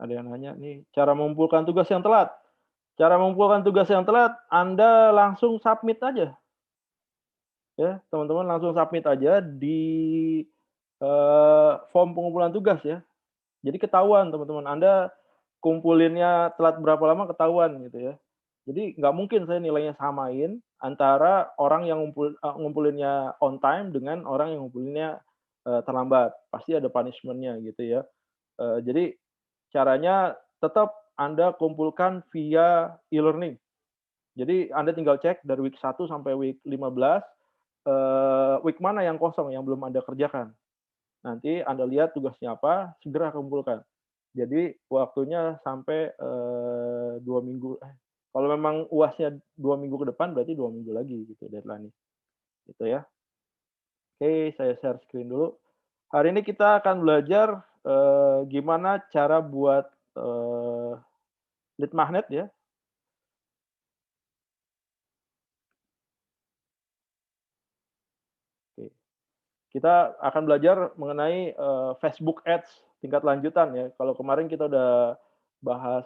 Ada yang nanya nih, cara mengumpulkan tugas yang telat. Cara mengumpulkan tugas yang telat, Anda langsung submit aja, ya, teman-teman langsung submit aja di, form pengumpulan tugas ya. Jadi ketahuan teman-teman, Anda kumpulinnya telat berapa lama ketahuan gitu ya. Jadi nggak mungkin saya nilainya samain antara orang yang ngumpulinnya on time dengan orang yang ngumpulinnya, terlambat. Pasti ada punishment-nya gitu ya. Jadi caranya tetap Anda kumpulkan via e-learning. Jadi Anda tinggal cek dari week 1 sampai week 15, week mana yang kosong yang belum Anda kerjakan. Nanti Anda lihat tugasnya apa, segera kumpulkan. Jadi waktunya sampai, 2 minggu kalau memang UASnya 2 minggu ke depan berarti 2 minggu lagi gitu deadline-nya, gitu ya. Oke, saya share screen dulu. Hari ini kita akan belajar, gimana cara buat, lead magnet ya. Oke. Kita akan belajar mengenai, Facebook Ads tingkat lanjutan ya. Kalau kemarin kita udah bahas,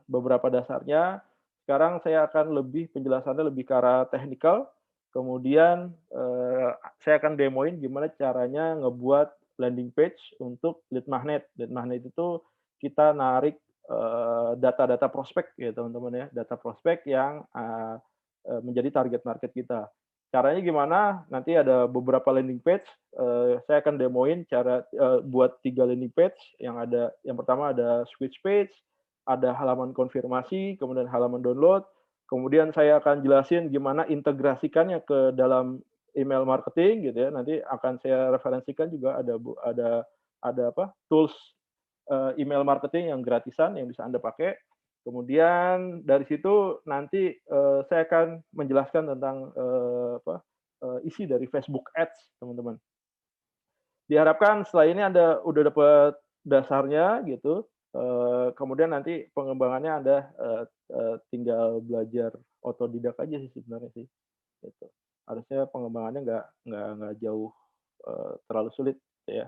beberapa dasarnya, sekarang saya akan penjelasannya lebih ke arah teknikal, kemudian, saya akan demoin gimana caranya ngebuat landing page untuk lead magnet. Lead magnet itu kita narik, data-data prospek ya teman-teman ya, data prospek yang, menjadi target market kita. Caranya gimana? Nanti ada beberapa landing page, saya akan demoin cara, buat 3 landing page yang pertama ada switch page, ada halaman konfirmasi, kemudian halaman download, kemudian saya akan jelasin gimana integrasikannya ke dalam email marketing gitu ya, nanti akan saya referensikan juga ada apa, tools, email marketing yang gratisan yang bisa Anda pakai. Kemudian dari situ nanti, saya akan menjelaskan tentang, isi dari Facebook Ads, teman-teman. Diharapkan setelah ini Anda udah dapat dasarnya gitu, kemudian nanti pengembangannya Anda, eee eee, tinggal belajar otodidak aja sih sebenarnya sih, gitu. Harusnya pengembangannya nggak jauh, terlalu sulit gitu ya.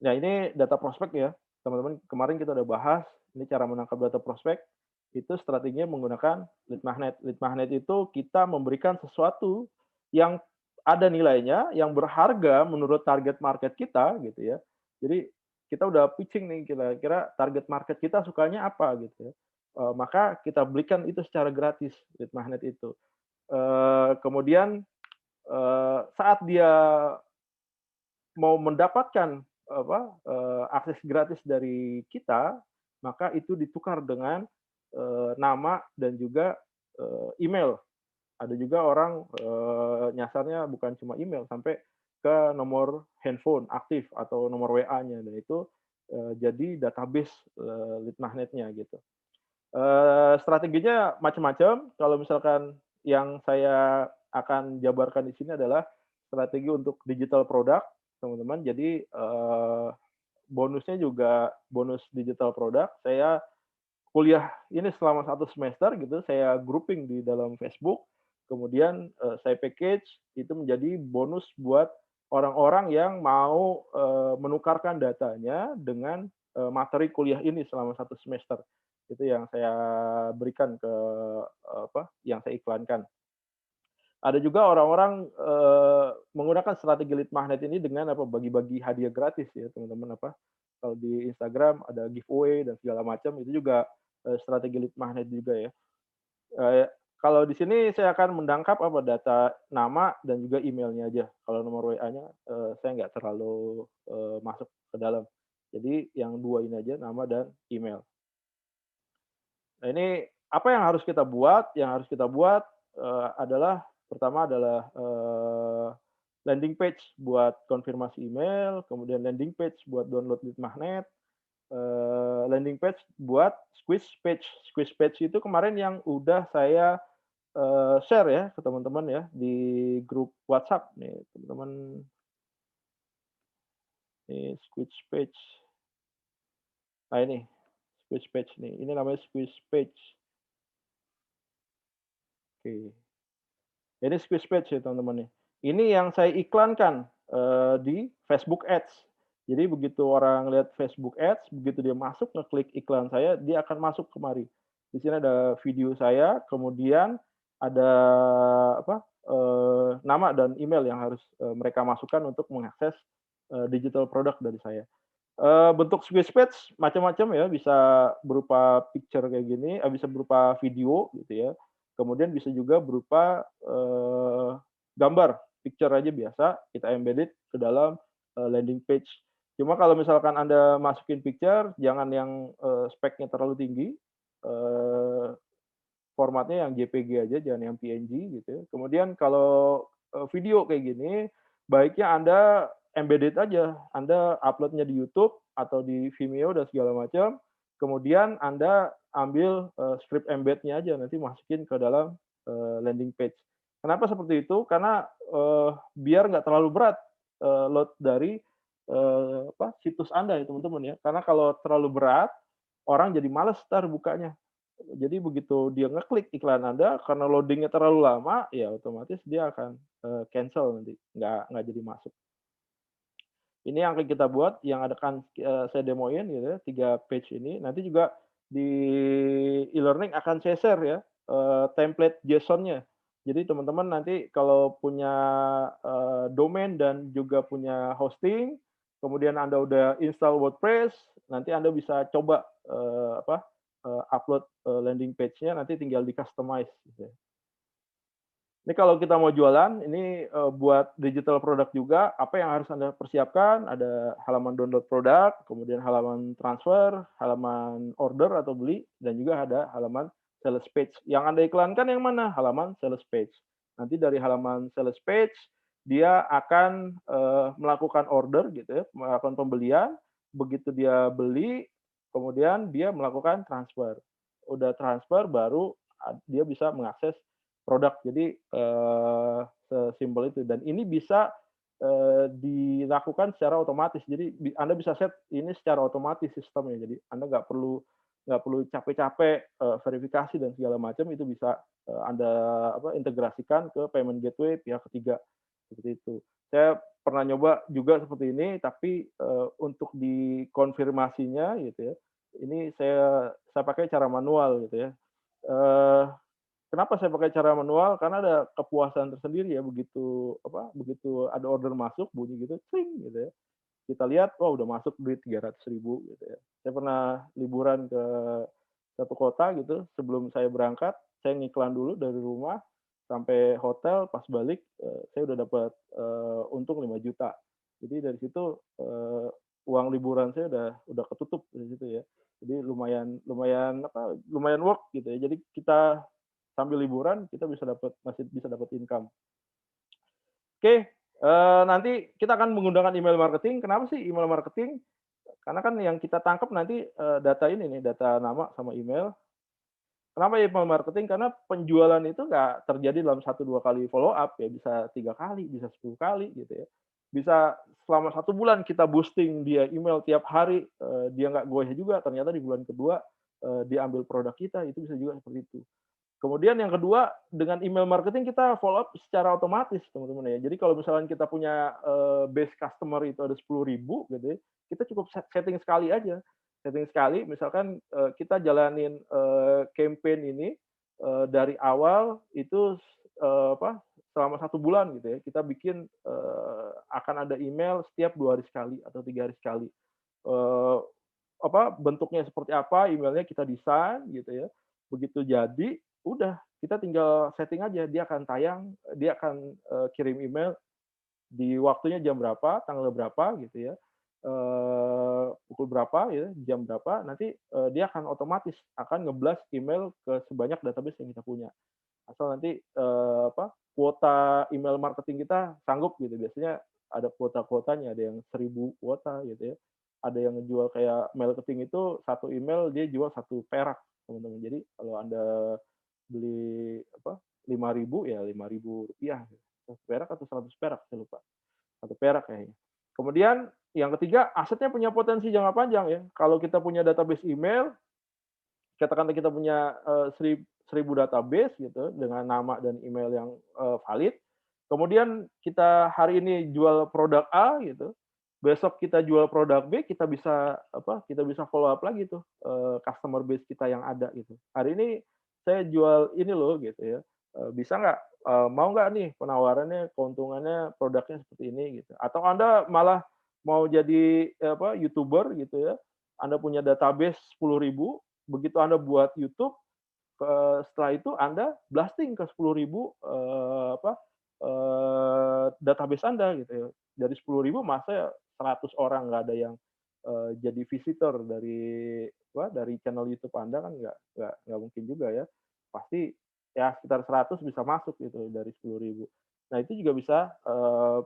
Nah, ini data prospek ya, teman-teman. Kemarin kita udah bahas, ini cara menangkap data prospek, itu strateginya menggunakan lead magnet. Lead magnet itu kita memberikan sesuatu yang ada nilainya, yang berharga menurut target market kita gitu ya. Jadi kita udah pitching nih kira-kira target market kita sukanya apa gitu ya. Maka kita berikan itu secara gratis lead magnet itu. Kemudian, saat dia mau mendapatkan apa, akses gratis dari kita, maka itu ditukar dengan, nama dan juga, email. Ada juga orang, nyasarnya bukan cuma email, sampai ke nomor handphone aktif atau nomor WA-nya dan itu, jadi database, lead magnetnya gitu. Strateginya macam-macam, kalau misalkan yang saya akan jabarkan di sini adalah strategi untuk digital product, teman-teman. Jadi, bonusnya juga bonus digital product. Saya kuliah ini selama 1 semester gitu, saya grouping di dalam Facebook, kemudian, saya package itu menjadi bonus buat orang-orang yang mau, menukarkan datanya dengan, materi kuliah ini selama 1 semester. Itu yang saya berikan ke, yang saya iklankan. Ada juga orang-orang, menggunakan strategi lead magnet ini dengan bagi-bagi hadiah gratis ya teman-teman, kalau di Instagram ada giveaway dan segala macam, itu juga, strategi lead magnet juga ya. Eee, Kalau di sini saya akan menangkap data nama dan juga emailnya aja. Kalau nomor WA-nya, saya nggak terlalu, masuk ke dalam. Jadi yang 2 ini aja, nama dan email. Nah ini, apa yang harus kita buat? Yang harus kita buat, adalah pertama adalah, landing page buat konfirmasi email, kemudian landing page buat download lead magnet, landing page buat squeeze page. Squeeze page itu kemarin yang udah saya, share ya ke teman-teman ya di grup WhatsApp nih teman-teman, nih squeeze page. Nah ini, squeeze page nih, ini namanya squeeze page. Oke. Ini squeeze page ya teman-teman nih. Ini yang saya iklankan, di Facebook Ads. Jadi begitu orang lihat Facebook Ads, begitu dia masuk ngeklik iklan saya, dia akan masuk kemari. Di sini ada video saya, kemudian ada apa, nama dan email yang harus, mereka masukkan untuk mengakses, digital product dari saya. Bentuk squeeze page macam-macam ya, bisa berupa picture kayak gini, bisa berupa video gitu ya. Kemudian bisa juga berupa, gambar, picture aja biasa, kita embedded ke dalam, landing page. Cuma kalau misalkan Anda masukin picture, jangan yang, speknya terlalu tinggi, eee, formatnya yang JPG aja, jangan yang PNG gitu ya. Kemudian kalau, video kayak gini, baiknya Anda embedded aja, Anda upload-nya di YouTube atau di Vimeo dan segala macam, kemudian Anda ambil, script embed-nya aja, nanti masukin ke dalam, landing page. Kenapa seperti itu? Karena, biar nggak terlalu berat, load dari, situs Anda ya teman-teman ya. Karena kalau terlalu berat, orang jadi males entar bukanya. Jadi begitu dia ngeklik iklan Anda, karena loading-nya terlalu lama, ya otomatis dia akan, cancel nanti, nggak jadi masuk. Ini yang akan kita buat, yang akan, saya demoin gitu ya, 3 page ini. Nanti juga di e-learning akan saya share ya, template JSON-nya. Jadi teman-teman nanti kalau punya, domain dan juga punya hosting, kemudian Anda udah install WordPress, nanti Anda bisa coba, upload, landing page-nya, nanti tinggal di-customize gitu ya. Ini kalau kita mau jualan, ini, buat digital product juga, apa yang harus Anda persiapkan, ada halaman download produk, kemudian halaman transfer, halaman order atau beli, dan juga ada halaman sales page. Yang Anda iklankan yang mana? Halaman sales page. Nanti dari halaman sales page, dia akan, melakukan order gitu ya, melakukan pembelian, begitu dia beli, kemudian dia melakukan transfer. Udah transfer baru dia bisa mengakses produk. Jadi, sesimpel itu dan ini bisa, dilakukan secara otomatis. Jadi Anda bisa set ini secara otomatis sistemnya. Jadi Anda nggak perlu capek-capek, verifikasi dan segala macam itu bisa, Anda integrasikan ke payment gateway pihak ketiga, seperti itu. Saya pernah nyoba juga seperti ini, tapi, untuk dikonfirmasinya gitu ya, ini saya pakai cara manual gitu ya. Eee Kenapa saya pakai cara manual? Karena ada kepuasan tersendiri ya begitu ada order masuk bunyi gitu gitu ya. Kita lihat, oh udah masuk duit 300.000 gitu ya. Saya pernah liburan ke satu kota gitu, sebelum saya berangkat, saya ngiklan dulu dari rumah sampai hotel, pas balik, saya udah dapat, untung 5 juta. Jadi dari situ, uang liburan saya udah ketutup dari situ ya. Jadi lumayan lumayan lumayan work gitu ya. Jadi kita sambil liburan kita masih bisa dapat income. Oke, nanti kita akan menggunakan email marketing. Kenapa sih email marketing? Karena kan yang kita tangkap nanti, data ini nih, data nama sama email. Kenapa email marketing? Karena penjualan itu nggak terjadi dalam 1, 2 kali follow up ya, bisa 3 kali, bisa 10 kali gitu ya. Bisa selama 1 bulan kita boosting dia email tiap hari, dia nggak goyah juga, ternyata di bulan kedua, dia ambil produk kita, itu bisa juga seperti itu. Kemudian yang kedua, dengan email marketing kita follow up secara otomatis, teman-teman ya. Jadi kalau misalkan kita punya, base customer itu ada 10.000 gitu ya, kita cukup setting sekali aja. Setting sekali, misalkan, kita jalanin, campaign ini, dari awal itu, selama 1 bulan gitu ya. Kita bikin, akan ada email setiap 2 hari sekali atau 3 hari sekali. Eee, bentuknya seperti apa, emailnya kita desain gitu ya. Begitu jadi, udah kita tinggal setting aja, dia akan tayang, dia akan, kirim email di waktunya jam berapa, tanggal berapa gitu ya, pukul berapa ya, jam berapa, nanti, dia akan otomatis akan nge-blast email ke sebanyak database yang kita punya. Asal nanti, kuota email marketing kita sanggup gitu, biasanya ada kuota-kuotanya, ada yang 1.000 kuota gitu ya. Ada yang ngejual kayak marketing itu satu email dia jual 1 perak, teman-teman. Jadi kalau Anda beli 5.000 ya Rp5.000, 1 perak atau 100 perak, saya lupa. 1 perak kayaknya. Kemudian yang ketiga, asetnya punya potensi jangka panjang ya. Kalau kita punya database email, katakanlah kita punya, 1.000 database gitu dengan nama dan email yang, valid, kemudian kita hari ini jual produk A gitu, besok kita jual produk B, kita bisa kita bisa follow up lagi tuh, customer base kita yang ada gitu. Hari ini saya jual ini loh gitu ya, bisa nggak, mau nggak nih penawarannya, keuntungannya, produknya seperti ini gitu. Atau Anda malah mau jadi, YouTuber gitu ya, Anda punya database 10.000, begitu Anda buat YouTube, setelah itu Anda blasting ke 10.000, database Anda gitu ya. Dari 10.000 masa 100 orang nggak ada yang, jadi visitor dari channel YouTube Anda kan nggak mungkin juga ya. Pasti ya sekitar 100 bisa masuk gitu dari 10.000. Nah itu juga bisa,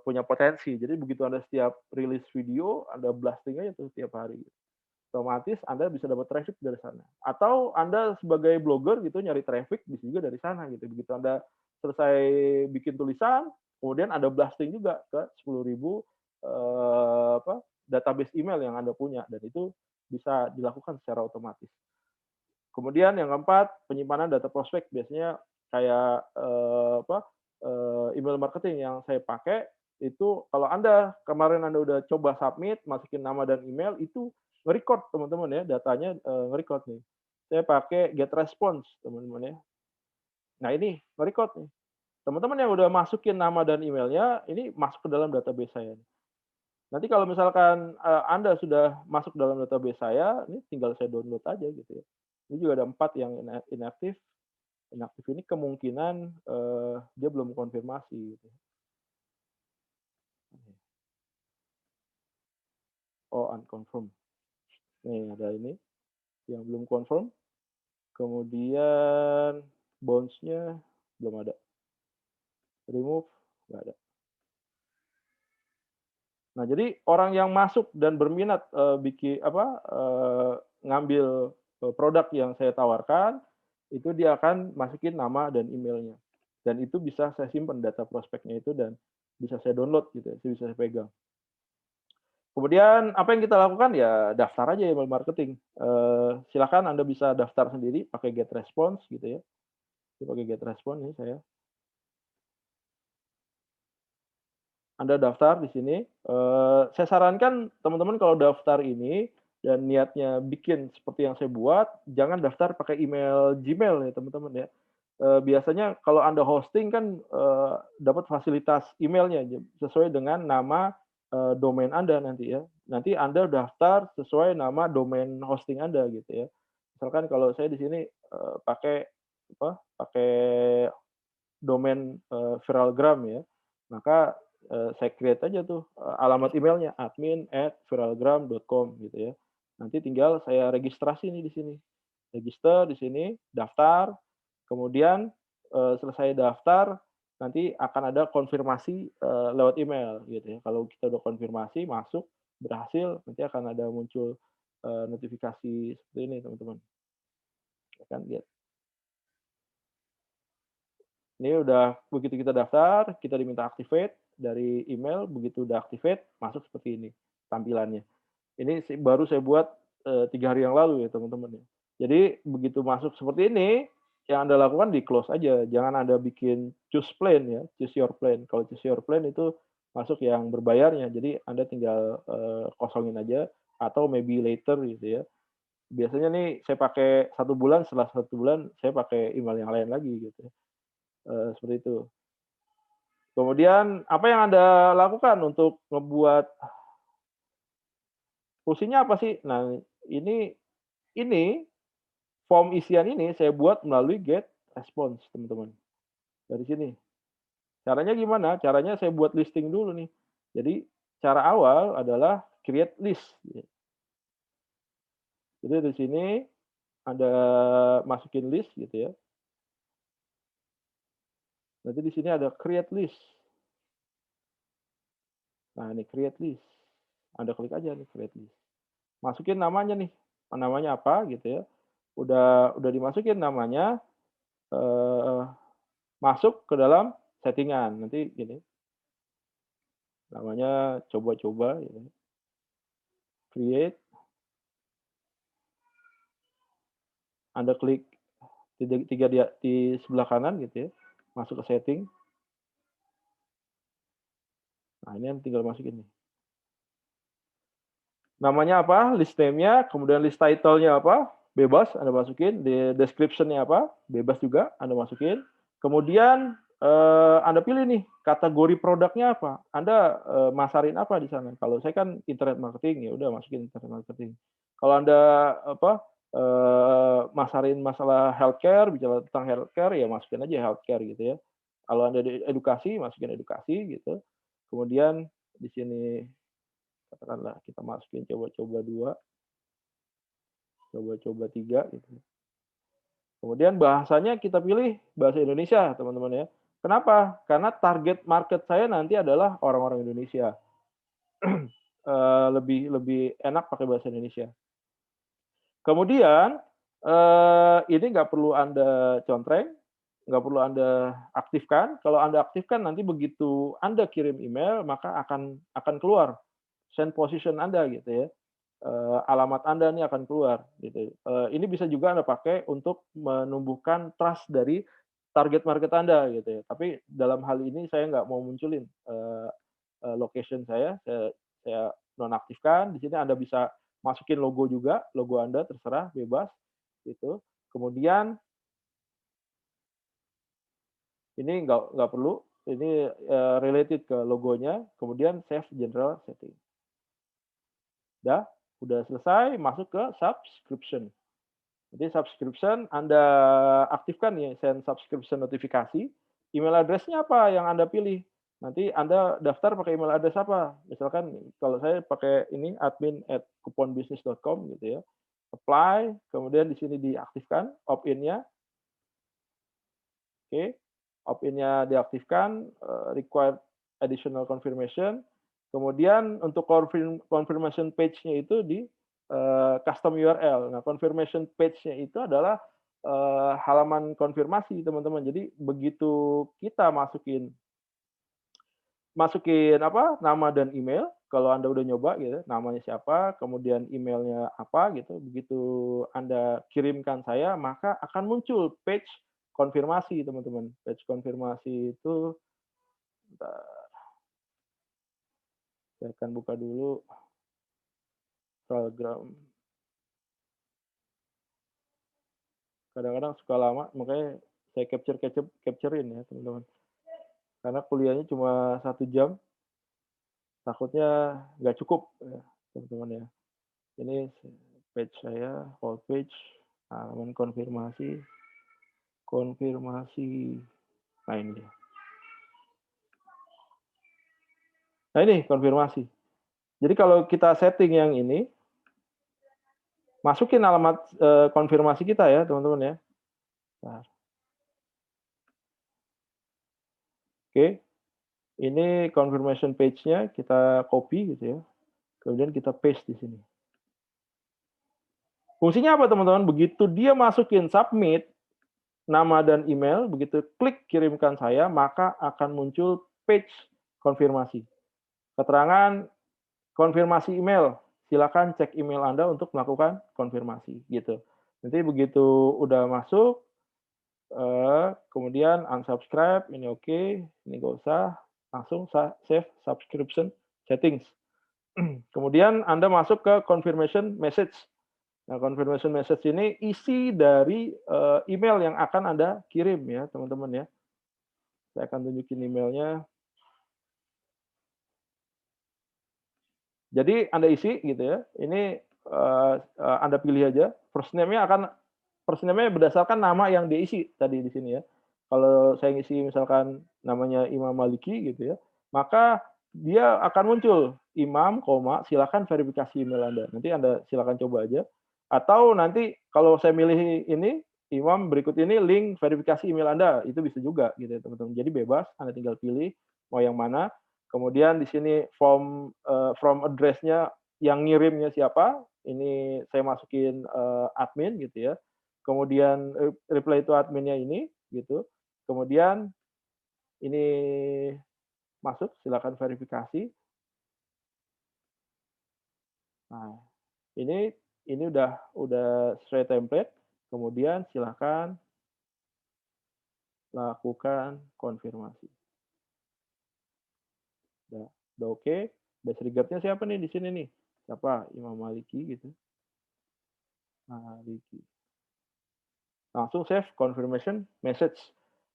punya potensi. Jadi begitu Anda setiap rilis video, Anda blasting aja tuh tiap hari. Otomatis Anda bisa dapat traffic dari sana. Atau Anda sebagai blogger gitu nyari traffic bisa juga dari sana gitu. Begitu Anda selesai bikin tulisan, kemudian Anda blasting juga ke 10.000 database email yang Anda punya dan itu bisa dilakukan secara otomatis. Kemudian yang keempat, penyimpanan data prospek biasanya kayak email marketing yang saya pakai itu kalau kemarin Anda udah coba submit, masukin nama dan email itu nge-record teman-teman ya, datanya, nge-record nih. Saya pakai GetResponse teman-teman ya. Nah ini nge-record nih. Teman-teman yang udah masukin nama dan emailnya, ini masuk ke dalam database saya. Nanti kalau misalkan, Anda sudah masuk dalam database saya, ini tinggal saya download aja gitu ya. Ini juga ada 4 yang inaktif. Inaktif ini kemungkinan, dia belum konfirmasi gitu. Oh, unconfirmed. Nih ada ini, yang belum confirm, kemudian bounce-nya belum ada, remove nggak ada. Nah, jadi orang yang masuk dan berminat, ngambil, produk yang saya tawarkan, itu dia akan masukin nama dan emailnya. Dan itu bisa saya simpan data prospeknya itu dan bisa saya download gitu ya, bisa saya pegang. Kemudian apa yang kita lakukan ya daftar aja email marketing, silakan Anda bisa daftar sendiri pakai GetResponse gitu ya. Ini pakai GetResponse nih saya. Anda daftar di sini, saya sarankan teman-teman kalau daftar ini dan niatnya bikin seperti yang saya buat, jangan daftar pakai email Gmail ya teman-teman ya. Biasanya kalau Anda hosting kan, dapat fasilitas emailnya sesuai dengan nama, domain Anda nanti ya. Nanti Anda daftar sesuai nama domain hosting Anda gitu ya. Misalkan kalau saya di sini, pakai domain, Viralgram ya, maka, saya create aja tuh, alamat emailnya admin@viralgram.com gitu ya. Nanti tinggal saya registrasi nih di sini. Register di sini, daftar, kemudian, selesai daftar, nanti akan ada konfirmasi, lewat email gitu ya. Kalau kita udah konfirmasi masuk, berhasil, nanti akan ada muncul, notifikasi seperti ini teman-teman. Ya kan, lihat. Ini udah begitu kita daftar, kita diminta activate dari email, begitu udah activate, masuk seperti ini tampilannya. Ini baru saya buat, 3 hari yang lalu ya teman-teman ya. Jadi begitu masuk seperti ini, yang Anda lakukan di-close aja, jangan Anda bikin choose plan ya, choose your plan. Kalau choose your plan itu masuk yang berbayarnya, jadi Anda tinggal, kosongin aja atau maybe later gitu ya. Biasanya nih saya pakai 1 bulan, setelah 1 bulan saya pakai email yang lain lagi gitu ya, seperti itu. Kemudian apa yang Anda lakukan untuk ngebuat fungsinya apa sih? Nah, ini ini form isian ini saya buat melalui GetResponse, teman-teman. Dari sini. Caranya gimana? Caranya saya buat listing dulu nih. Jadi cara awal adalah create list. Jadi di sini Anda masukin list gitu ya. Nanti di sini ada create list. Nah, ini create list. Anda klik aja nih create list. Masukin namanya nih. Namanya apa gitu ya. Udah dimasukin namanya, eee, masuk ke dalam settingan. Nanti gini, namanya coba-coba gitu, create, Anda klik tiga di sebelah kanan gitu ya, masuk ke setting. Nah, ini yang tinggal masukin nih. Namanya apa, list name-nya, kemudian list title-nya apa, bebas Anda masukin, di description-nya apa, bebas juga Anda masukin. Kemudian Anda pilih nih kategori produknya apa, Anda masarin apa di sana. Kalau saya kan internet marketing, ya udah masukin internet marketing. Kalau Anda apa masarin masalah healthcare, bicara tentang healthcare, ya masukin aja healthcare gitu ya. Kalau Anda di edukasi, masukin edukasi gitu. Kemudian di sini katakanlah kita masukin coba-coba 2, coba-coba 3 gitu. Kemudian bahasanya kita pilih bahasa Indonesia, teman-teman ya. Kenapa? Karena target market saya nanti adalah orang-orang Indonesia. Lebih lebih enak pakai bahasa Indonesia. Kemudian, ini nggak perlu Anda contreng, nggak perlu Anda aktifkan. Kalau Anda aktifkan, nanti begitu Anda kirim email, maka akan keluar send position Anda gitu ya. Alamat Anda nih akan keluar gitu. Ini bisa juga Anda pakai untuk menumbuhkan trust dari target market Anda gitu ya. Tapi dalam hal ini saya nggak mau munculin, location saya nonaktifkan. Di sini Anda bisa masukin logo juga, logo Anda terserah, bebas gitu. Kemudian ini nggak perlu, ini, related ke logonya, kemudian save general setting. Udah selesai, masuk ke subscription. Jadi subscription Anda aktifkan ya send subscription notifikasi, email address-nya apa yang Anda pilih. Nanti Anda daftar pakai email address apa. Misalkan kalau saya pakai ini admin@couponbusiness.com gitu ya. Apply, kemudian di sini diaktifkan opt-in-nya, oke. Opt-in-nya diaktifkan, required additional confirmation. Kemudian untuk confirmation page-nya itu di custom URL. Nah, confirmation page-nya itu adalah halaman konfirmasi, teman-teman. Jadi begitu kita masukin masukin apa, nama dan email, kalau Anda udah nyoba gitu, namanya siapa, kemudian emailnya apa gitu, begitu Anda kirimkan saya, maka akan muncul page konfirmasi, teman-teman. Page konfirmasi itu, bentar, saya akan buka dulu Telegram. Kadang-kadang suka lama, makanya saya capture-in ya, teman-teman. Karena kuliahnya cuma 1 jam, takutnya nggak cukup ya, teman-teman ya. Ini page saya, whole page, halaman konfirmasi, konfirmasi. Nah ini dia. Nah ini konfirmasi. Jadi kalau kita setting yang ini, masukin alamat konfirmasi kita ya, teman-teman ya. Nah, oke, ini confirmation page-nya kita copy gitu ya. Kemudian kita paste di sini. Fungsinya apa teman-teman? Begitu dia masukin submit, nama dan email, begitu klik kirimkan saya, maka akan muncul page konfirmasi. Keterangan konfirmasi email, silakan cek email Anda untuk melakukan konfirmasi, gitu. Nanti begitu udah masuk, kemudian unsubscribe, ini oke, ini nggak usah, langsung save subscription settings. Kemudian Anda masuk ke confirmation message. Nah, confirmation message ini isi dari email yang akan Anda kirim ya, teman-teman ya. Saya akan tunjukin emailnya. Jadi Anda isi gitu ya. Ini Anda pilih aja. First name-nya berdasarkan nama yang diisi tadi di sini ya. Kalau saya ngisi misalkan namanya Imam Maliki gitu ya, maka dia akan muncul Imam, silakan verifikasi email Anda. Nanti Anda silakan coba aja. Atau nanti kalau saya milih ini Imam berikut ini link verifikasi email Anda, itu bisa juga gitu ya teman-teman. Jadi bebas, Anda tinggal pilih mau yang mana. Kemudian di sini from address-nya yang ngirimnya siapa, ini saya masukin admin gitu ya. Kemudian reply to admin-nya ini gitu. Kemudian ini masuk, silakan verifikasi. Nah, ini udah sesuai template. Kemudian silakan lakukan konfirmasi. Udah oke. Base trigger-nya siapa nih di sini nih? siapa Imam Maliki gitu, Maliki. Langsung save confirmation message.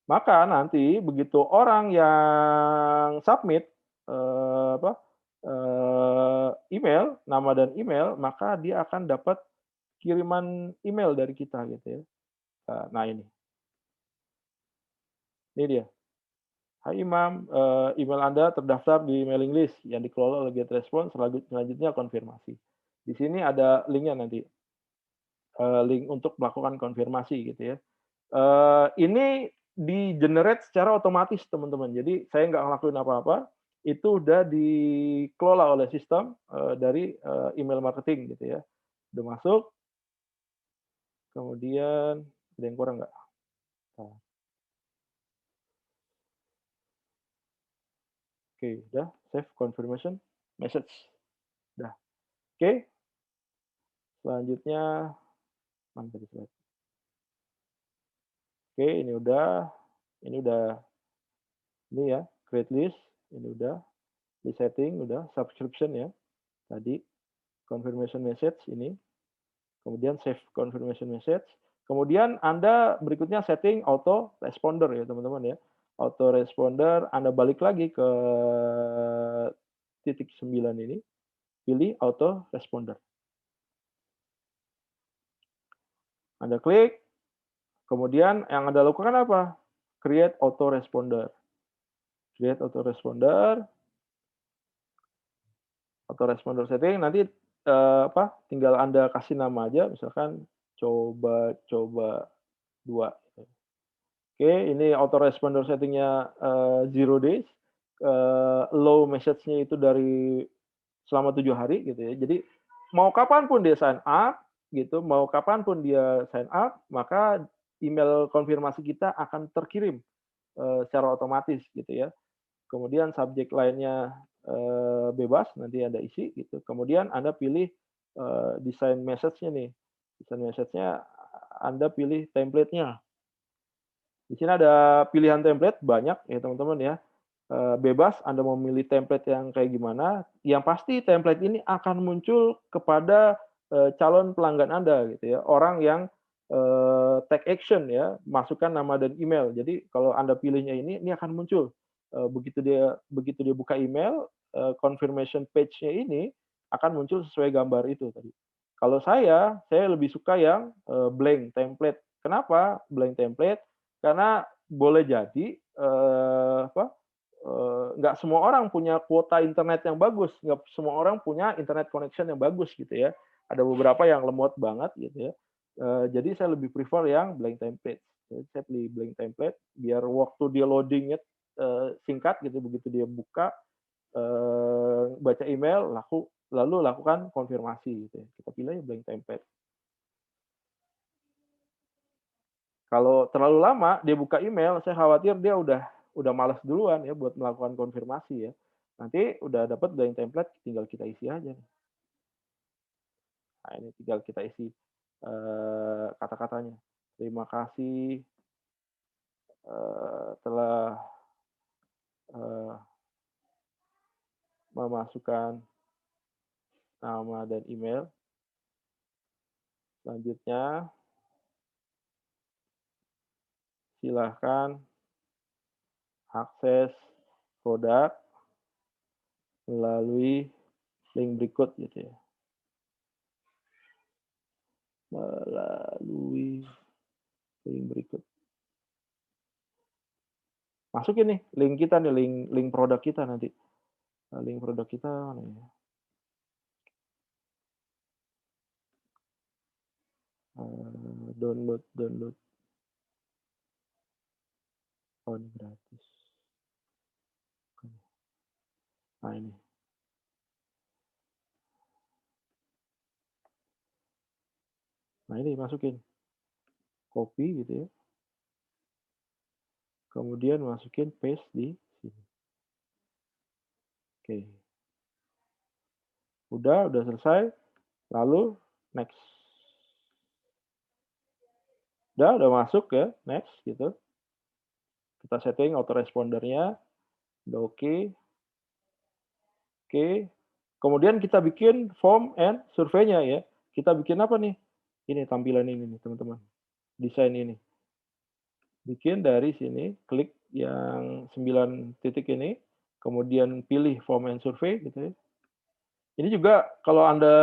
Maka nanti begitu orang yang submit email, nama dan email, maka dia akan dapat kiriman email dari kita gitu ya. Nah ini dia. Hai Imam, email Anda terdaftar di mailing list yang dikelola oleh GetResponse, selanjutnya konfirmasi. Di sini ada linknya nanti, link untuk melakukan konfirmasi gitu ya. Ini di-generate secara otomatis teman-teman, jadi saya nggak ngelakuin apa-apa, itu udah dikelola oleh sistem, dari, email marketing gitu ya. Udah masuk, kemudian ada yang kurang nggak? Nah, oke, udah save confirmation message, udah. Oke, selanjutnya mana tadi slide? Oke, ini udah ini ya, create list, ini udah, di setting udah, subscription ya, tadi, confirmation message ini, kemudian save confirmation message, kemudian Anda berikutnya setting auto responder ya teman-teman ya. Auto responder Anda balik lagi ke titik 9 ini, pilih auto responder. Anda klik, kemudian yang Anda lakukan apa? Create auto responder. Create auto responder, auto responder setting nanti tinggal Anda kasih nama aja, misalkan coba 2. Oke, ini autoresponder setting-nya, 0 days, allow message-nya itu dari selama 7 hari gitu ya. Jadi mau kapan pun dia sign up gitu, mau kapan pun dia sign up, maka email konfirmasi kita akan terkirim, secara otomatis gitu ya. Kemudian subjek lainnya, bebas, nanti Anda isi gitu. Kemudian Anda pilih, desain message-nya nih. Desain message-nya Anda pilih template-nya. Di sini ada pilihan template banyak ya teman-teman ya, bebas Anda mau milih template yang kayak gimana, yang pasti template ini akan muncul kepada, calon pelanggan Anda gitu ya, orang yang, take action ya, masukkan nama dan email. Jadi kalau Anda pilihnya ini akan muncul, begitu dia buka email, confirmation page-nya ini akan muncul sesuai gambar itu tadi. Kalau saya lebih suka yang, blank template. Kenapa blank template? Karena boleh jadi, nggak semua orang punya kuota internet yang bagus, nggak semua orang punya internet connection yang bagus gitu ya. Ada beberapa yang lemot banget gitu ya. Jadi saya lebih prefer yang blank template. Jadi saya pilih blank template biar waktu dia loading-nya, singkat gitu, begitu dia buka, baca email, lalu lakukan konfirmasi gitu ya. Kita pilih blank template. Kalau terlalu lama dia buka email, saya khawatir dia udah malas duluan ya buat melakukan konfirmasi ya. Nanti udah dapat blank template tinggal kita isi aja. Nah, ini tinggal kita isi, kata-katanya. Terima kasih, telah, eee, memasukkan nama dan email. Selanjutnya silahkan akses produk melalui link berikut gitu ya. Melalui link berikut. Masukin nih link kita nih, link produk kita nanti. Link produk kita mana ya? Download. Oh, ini gratis. Nah, ini. Nah, ini masukin. Copy gitu ya. Kemudian masukin paste di sini. Oke. Udah selesai. Lalu next. Udah masuk ya, next gitu. Kita setting autorespondernya. Udah oke. Oke. Kemudian kita bikin form and survey-nya ya. Kita bikin apa nih? Ini tampilan ini nih, teman-teman. Desain ini. Bikin dari sini, klik yang 9 titik ini, kemudian pilih form and survey gitu ya. Ini juga kalau Anda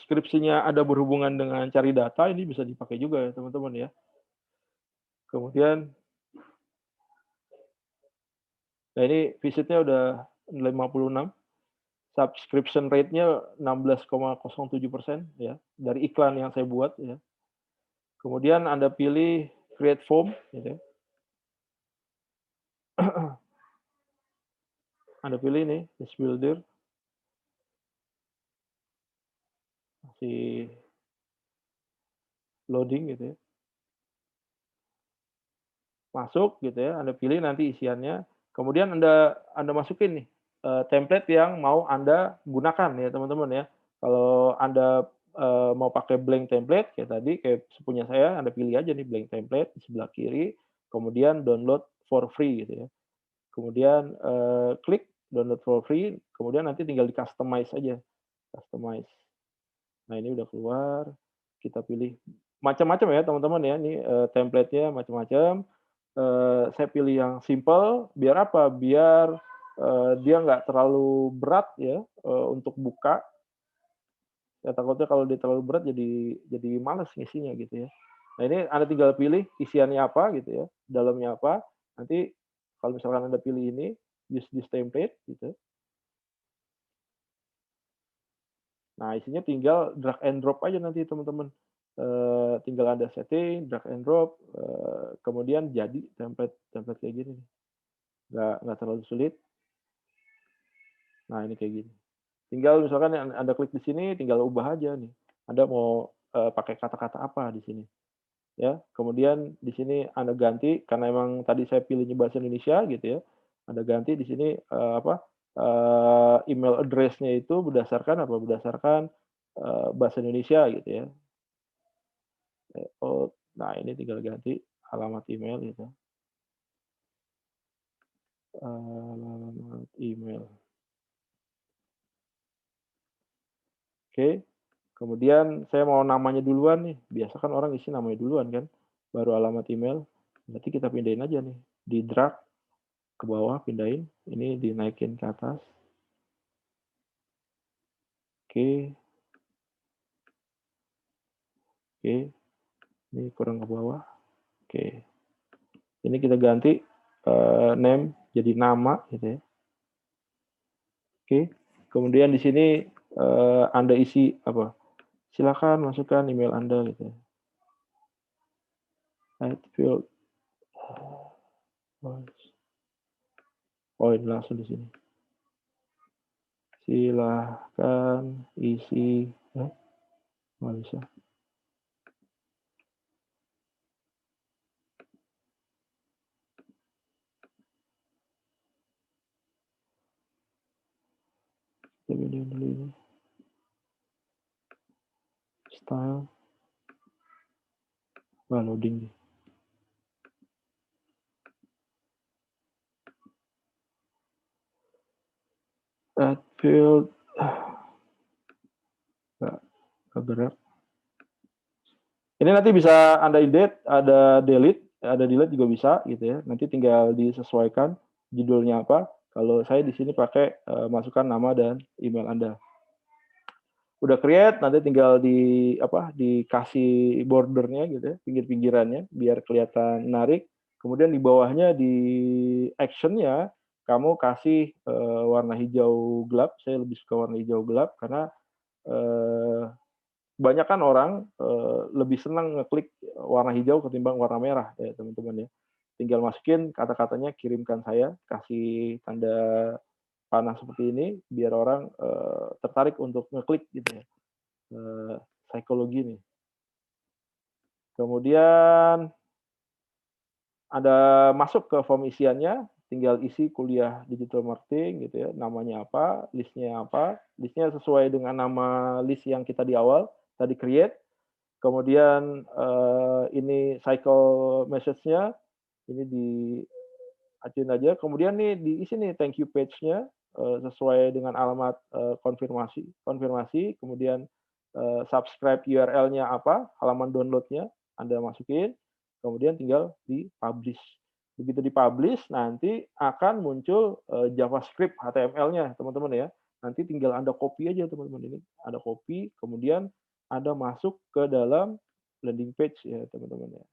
skripsinya ada berhubungan dengan cari data, ini bisa dipakai juga ya teman-teman ya. Kemudian, nah ini visitnya udah 56, subscription rate-nya 16,07% ya, dari iklan yang saya buat ya. Kemudian Anda pilih create form gitu ya. Anda pilih ini, list builder. Masih loading gitu ya. Masuk gitu ya, Anda pilih nanti isiannya, kemudian Anda masukin nih, template yang mau Anda gunakan ya teman-teman ya. Kalau Anda, mau pakai blank template kayak tadi, kayak punya saya, Anda pilih aja nih blank template di sebelah kiri, kemudian download for free gitu ya. Kemudian, klik download for free, kemudian nanti tinggal di-customize aja, customize. Nah ini udah keluar, kita pilih macam-macam ya teman-teman ya, ini, template-nya macam-macam. Saya pilih yang simple, biar apa? Biar, dia nggak terlalu berat ya, untuk buka. Ya takutnya kalau dia terlalu berat jadi males ngisinya gitu ya. Nah ini Anda tinggal pilih isiannya apa gitu ya, dalamnya apa, nanti kalau misalkan Anda pilih ini, use this template gitu. Nah isinya tinggal drag and drop aja nanti teman-teman. Tinggal Anda setting, drag and drop, kemudian jadi template template kayak gini nih. Nggak terlalu sulit. Nah, ini kayak gini. Tinggal misalkan Anda klik di sini, tinggal ubah aja nih. Anda mau, pakai kata-kata apa di sini, ya. Kemudian di sini Anda ganti, karena emang tadi saya pilihnya bahasa Indonesia gitu ya, Anda ganti di sini, email address-nya itu berdasarkan apa, berdasarkan, bahasa Indonesia gitu ya. Nah ini tinggal ganti alamat email gitu, alamat email. Oke. Kemudian saya mau namanya duluan nih, biasa kan orang isi namanya duluan kan, baru alamat email. Berarti kita pindahin aja nih, di-drag ke bawah, pindahin, ini dinaikin ke atas. Oke. Oke, ini kurang ke bawah. Oke. Ini kita ganti, name jadi nama gitu ya. Oke, kemudian di sini, Anda isi apa, silakan masukkan email Anda gitu ya. Add field. Oh, ini langsung di sini. Silahkan isi, nggak bisa. Kita pindahin dulu ini. Style. Wah, loading nih. Add field. Nggak gerak. Ini nanti bisa Anda edit, ada delete juga bisa gitu ya. Nanti tinggal disesuaikan judulnya apa. Kalau saya di sini pakai masukkan nama dan email Anda. Udah create, nanti tinggal dikasih bordernya gitu ya, pinggir-pinggirannya biar kelihatan menarik. Kemudian di bawahnya di action-nya kamu kasih warna hijau gelap. Saya lebih suka warna hijau gelap karena kebanyakan orang lebih senang ngeklik warna hijau ketimbang warna merah ya teman-teman ya. Tinggal masukin kata-katanya, kirimkan saya, kasih tanda panah seperti ini biar orang tertarik untuk ngeklik gitu ya. Psikologi nih. Kemudian Anda masuk ke form isiannya, tinggal isi kuliah digital marketing gitu ya, namanya apa, listnya sesuai dengan nama list yang kita di awal tadi create. Kemudian ini cycle message-nya, ini diacuin aja. Kemudian nih diisi nih thank you page-nya, sesuai dengan alamat konfirmasi, kemudian subscribe URL-nya apa, halaman download-nya Anda masukin, kemudian tinggal di-publish. Begitu di-publish, nanti akan muncul JavaScript HTML-nya, teman-teman ya. Nanti tinggal Anda copy aja, teman-teman. Ini Anda copy, kemudian Anda masuk ke dalam landing page ya, teman-teman ya.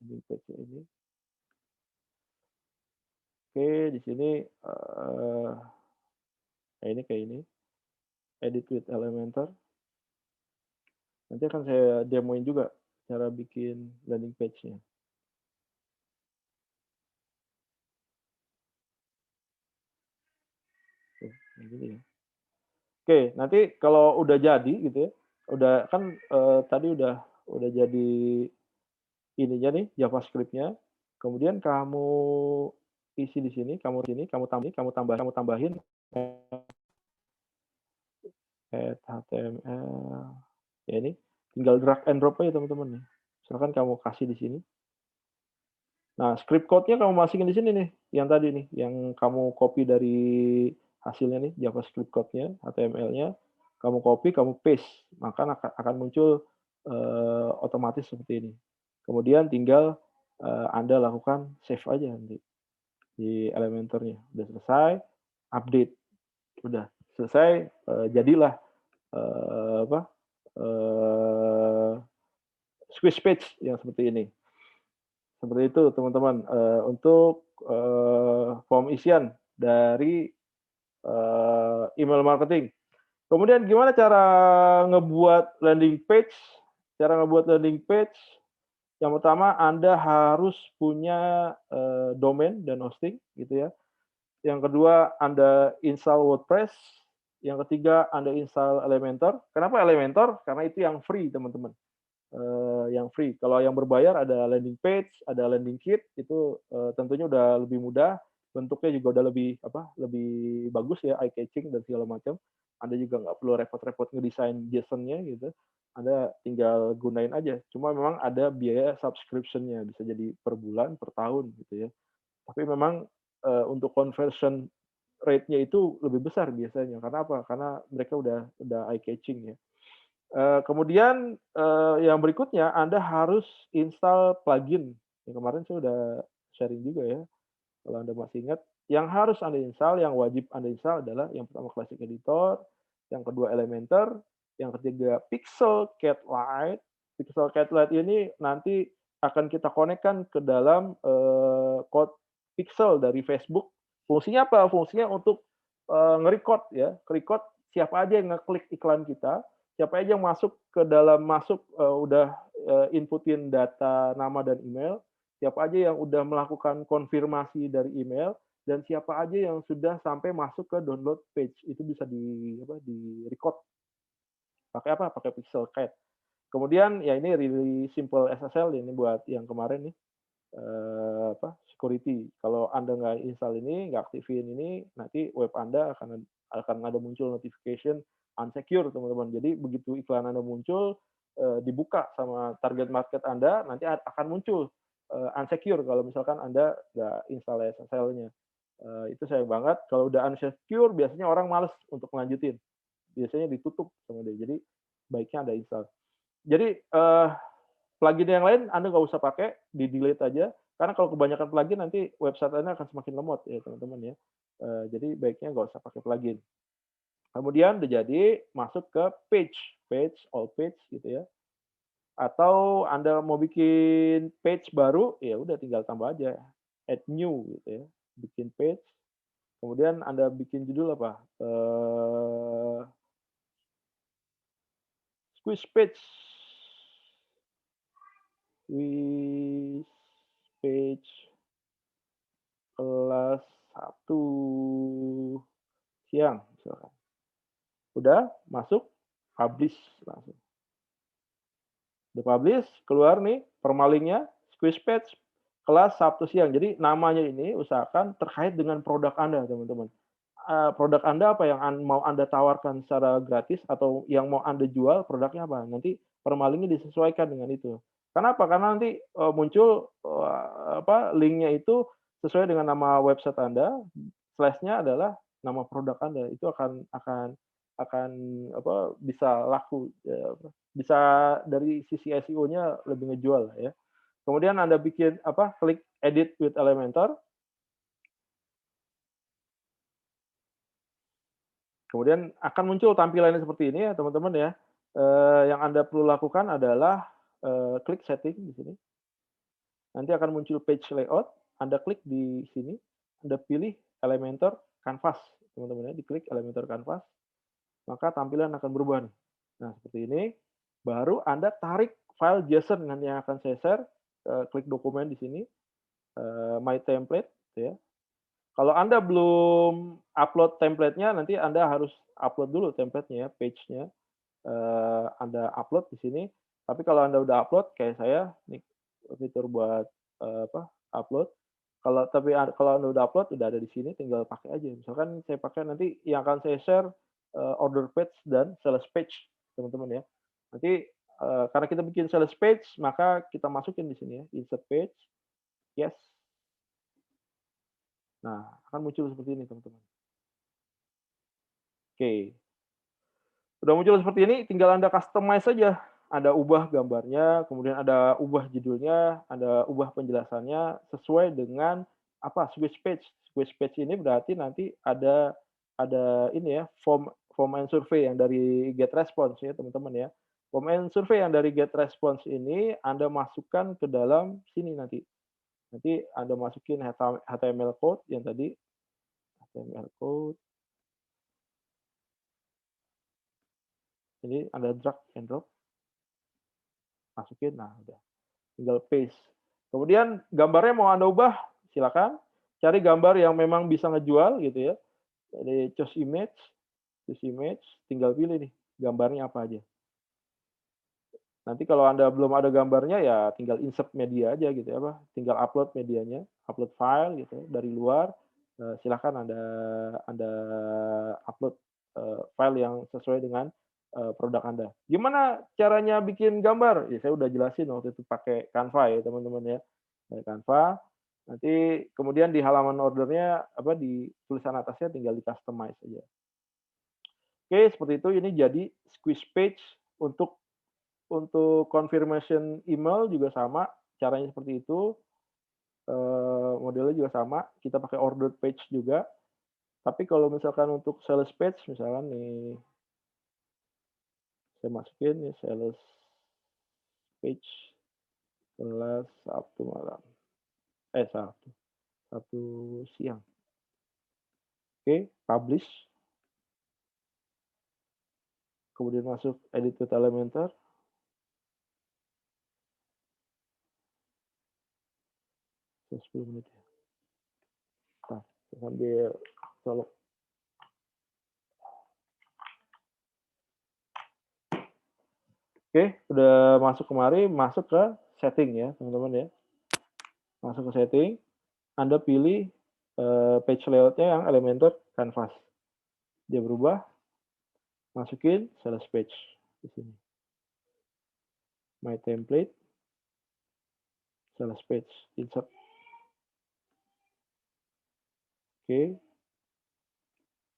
Landing page ini. Oke, di sini kayak ini, edit with Elementor. Nanti akan saya demoin juga cara bikin landing page-nya. Oke, nanti kalau udah jadi gitu ya, udah kan tadi udah jadi ininya nih JavaScript-nya. Kemudian kamu isi di sini, kamu tambahin HTML. Ya ini tinggal drag and drop aja teman-teman nih. Misalkan kamu kasih di sini. Nah, script code-nya kamu masukin di sini nih, yang tadi nih, yang kamu copy dari hasilnya nih, JavaScript code-nya, HTML-nya, kamu copy, kamu paste, maka akan muncul otomatis seperti ini. Kemudian tinggal Anda lakukan save aja nanti di Elementor-nya. Udah selesai, update, udah selesai, jadilah squish page yang seperti ini. Seperti itu teman-teman, untuk form isian dari email marketing. Kemudian gimana cara ngebuat landing page? Cara ngebuat landing page, yang pertama Anda harus punya domain dan hosting gitu ya. Yang kedua Anda install WordPress. Yang ketiga Anda install Elementor. Kenapa Elementor? Karena itu yang free teman-teman. Yang free. Kalau yang berbayar ada landing page, ada landing kit, itu tentunya udah lebih mudah, bentuknya juga udah lebih bagus ya, eye catching dan segala macam. Anda juga nggak perlu repot-repot ngedesain JSON-nya gitu. Anda tinggal gunain aja. Cuma memang ada biaya subscription-nya, bisa jadi per bulan, per tahun gitu ya. Tapi memang untuk conversion rate-nya itu lebih besar biasanya. Karena apa? Karena mereka udah eye catching ya. Kemudian yang berikutnya Anda harus install plugin. Yang kemarin saya udah sharing juga ya, kalau Anda masih ingat. Yang harus Anda install, yang wajib Anda install adalah yang pertama Classic Editor, yang kedua Elementor, yang ketiga Pixel Cat Lite. Pixel Cat Lite ini nanti akan kita konekkan ke dalam code Pixel dari Facebook. Fungsinya apa? Fungsinya untuk nge-record ya, record siapa aja yang ngeklik iklan kita, siapa aja yang masuk ke dalam udah inputin data nama dan email, siapa aja yang udah melakukan konfirmasi dari email, dan siapa aja yang sudah sampai masuk ke download page. Itu bisa di record. Pakai apa? Pakai Pixel Cat. Kemudian ya ini really simple SSL ini buat yang kemarin nih, security. Kalau Anda nggak install ini, nggak aktifin ini, nanti web Anda akan ada muncul notification unsecure, teman-teman. Jadi begitu iklan Anda muncul, dibuka sama target market Anda, nanti akan muncul unsecure kalau misalkan Anda nggak install SSL-nya. Itu sayang banget. Kalau udah unsecure, biasanya orang males untuk melanjutin. Biasanya ditutup sama dia. Jadi baiknya Anda install. Jadi plugin yang lain Anda nggak usah pakai, di-delete aja. Karena kalau kebanyakan plugin nanti website Anda akan semakin lemot ya teman-teman ya. Jadi baiknya nggak usah pakai plugin. Kemudian udah jadi, masuk ke page, all page gitu ya. Atau Anda mau bikin page baru, ya udah tinggal tambah aja, add new gitu ya. Bikin page, kemudian Anda bikin judul apa? Squish page. Squish page kelas 1 siang misalkan. Udah masuk, publish langsung. Udah publish, keluar nih permalingnya, squish page kelas Sabtu siang. Jadi namanya ini usahakan terkait dengan produk Anda, teman-teman. Produk Anda apa yang mau Anda tawarkan secara gratis atau yang mau Anda jual produknya apa? Nanti permalingnya disesuaikan dengan itu. Kenapa? Karena nanti muncul linknya itu sesuai dengan nama website Anda, slash-nya adalah nama produk Anda, itu akan apa, bisa laku, bisa dari sisi SEO-nya lebih ngejual lah ya. Kemudian Anda bikin apa, klik edit with Elementor, kemudian akan muncul tampilannya seperti ini ya teman-teman ya. Yang Anda perlu lakukan adalah, klik setting di sini, nanti akan muncul page layout, Anda klik di sini, Anda pilih Elementor Canvas, teman-teman ya, diklik Elementor Canvas, maka tampilan akan berubah nih. Nah, seperti ini, baru Anda tarik file JSON nanti yang akan saya share, klik dokumen di sini, My Template, ya. Kalau Anda belum upload template-nya, nanti Anda harus upload dulu template-nya ya, page-nya, Anda upload di sini. Tapi kalau Anda udah upload, kayak saya, nih fitur buat, apa, upload. Kalau Anda udah upload, udah ada di sini, tinggal pakai aja. Misalkan saya pakai nanti yang akan saya share, order page dan sales page, teman-teman ya. Nanti, karena kita bikin sales page, maka kita masukin di sini ya, insert page, yes. Nah, akan muncul seperti ini, teman-teman. Oke. Udah muncul seperti ini, tinggal Anda customize saja. Ada ubah gambarnya, kemudian ada ubah judulnya, ada ubah penjelasannya sesuai dengan apa, Swiss page. Swiss page ini berarti nanti ada ini ya, form and survey yang dari GetResponse ya, teman-teman ya. Form and survey yang dari GetResponse ini Anda masukkan ke dalam sini nanti. Nanti Anda masukin HTML code yang tadi, HTML code, ini Anda drag and drop, masukin, nah udah. Tinggal paste. Kemudian gambarnya mau Anda ubah, silakan. Cari gambar yang memang bisa ngejual gitu ya. Jadi choose image, tinggal pilih nih gambarnya apa aja. Nanti kalau Anda belum ada gambarnya ya tinggal insert media aja gitu ya, apa, tinggal upload medianya, upload file gitu ya, dari luar, silakan Anda upload, file yang sesuai dengan, produk Anda. Gimana caranya bikin gambar? Ya saya udah jelasin waktu itu pakai Canva ya teman-teman ya, pakai Canva, nanti kemudian di halaman ordernya, apa, di tulisan atasnya tinggal di-customize aja. Oke, seperti itu, ini jadi squeeze page untuk confirmation email juga sama, caranya seperti itu, modelnya juga sama, kita pakai ordered page juga. Tapi kalau misalkan untuk sales page, misalkan nih, saya masukin nih sales page kelas Sabtu malam, Sabtu, Sabtu siang. Oke, publish, kemudian masuk edit with Elementor. 10 menit ya. Nah, sambil colok. Oke, udah masuk kemari, masuk ke setting ya, teman-teman ya. Masuk ke setting, Anda pilih page layout-nya yang Elementor Canvas. Dia berubah, masukin sales page di sini. My template, sales page, insert. Oke.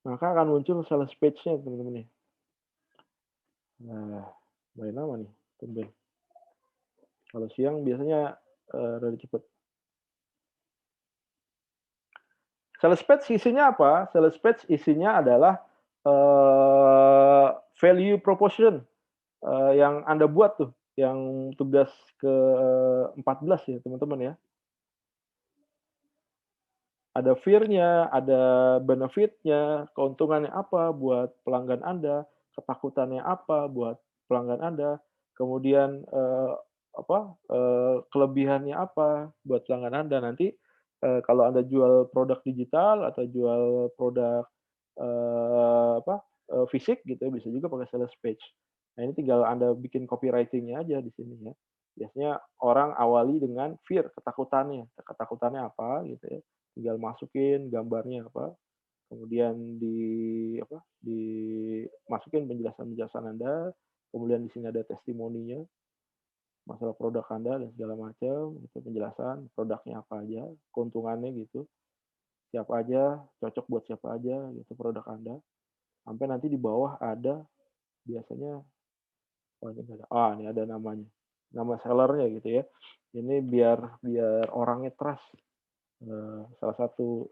Maka akan muncul sales page-nya, teman-teman ya. Nah, lumayan lama nih, tumben. Kalau siang biasanya rada cepet. Sales page isinya apa? Sales page isinya adalah value proposition yang Anda buat tuh, yang tugas ke-14 ya teman-teman ya. Ada fear-nya, ada benefit-nya, keuntungannya apa buat pelanggan Anda, ketakutannya apa buat pelanggan Anda, kemudian kelebihannya apa buat pelanggan Anda. Nanti kalau Anda jual produk digital atau jual produk fisik gitu, bisa juga pakai sales page. Nah, ini tinggal Anda bikin copywriting-nya aja di sini ya. Biasanya orang awali dengan fear, ketakutannya apa gitu ya. Tinggal masukin gambarnya apa, kemudian dimasukin penjelasan-penjelasan Anda, kemudian di sini ada testimoninya, masalah produk Anda dan segala macam, gitu, penjelasan produknya apa aja, keuntungannya gitu. siapa aja, cocok buat siapa aja gitu produk Anda. Sampai nanti di bawah ada biasanya, oh ini nggak ada, ini ada namanya, nama sellernya gitu ya. Ini biar biar orangnya trust, salah satu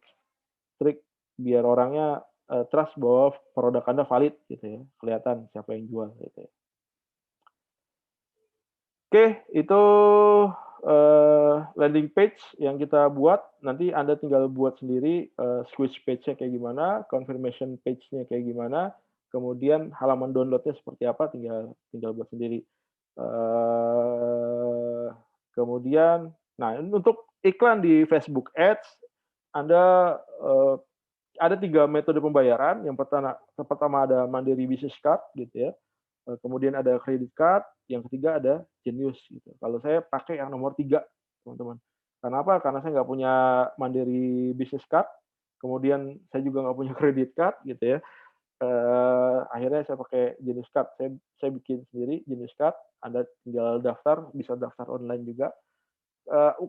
trik biar orangnya, trust bahwa produk Anda valid gitu ya, kelihatan siapa yang jual gitu ya. Oke, itu, landing page yang kita buat, nanti Anda tinggal buat sendiri, squeeze page-nya kayak gimana, confirmation page-nya kayak gimana, kemudian halaman download-nya seperti apa, tinggal tinggal buat sendiri. Eee, kemudian nah untuk iklan di Facebook Ads, Anda, ada 3 metode pembayaran, yang pertama ada Mandiri Business Card gitu ya, kemudian ada credit card, yang ketiga ada Genius gitu. Kalau saya pakai yang nomor 3 teman-teman. Karena apa? Karena saya nggak punya Mandiri Business Card, kemudian saya juga nggak punya credit card gitu ya, akhirnya saya pakai Genius Card. Saya bikin sendiri Genius Card, Anda tinggal daftar, bisa daftar online juga.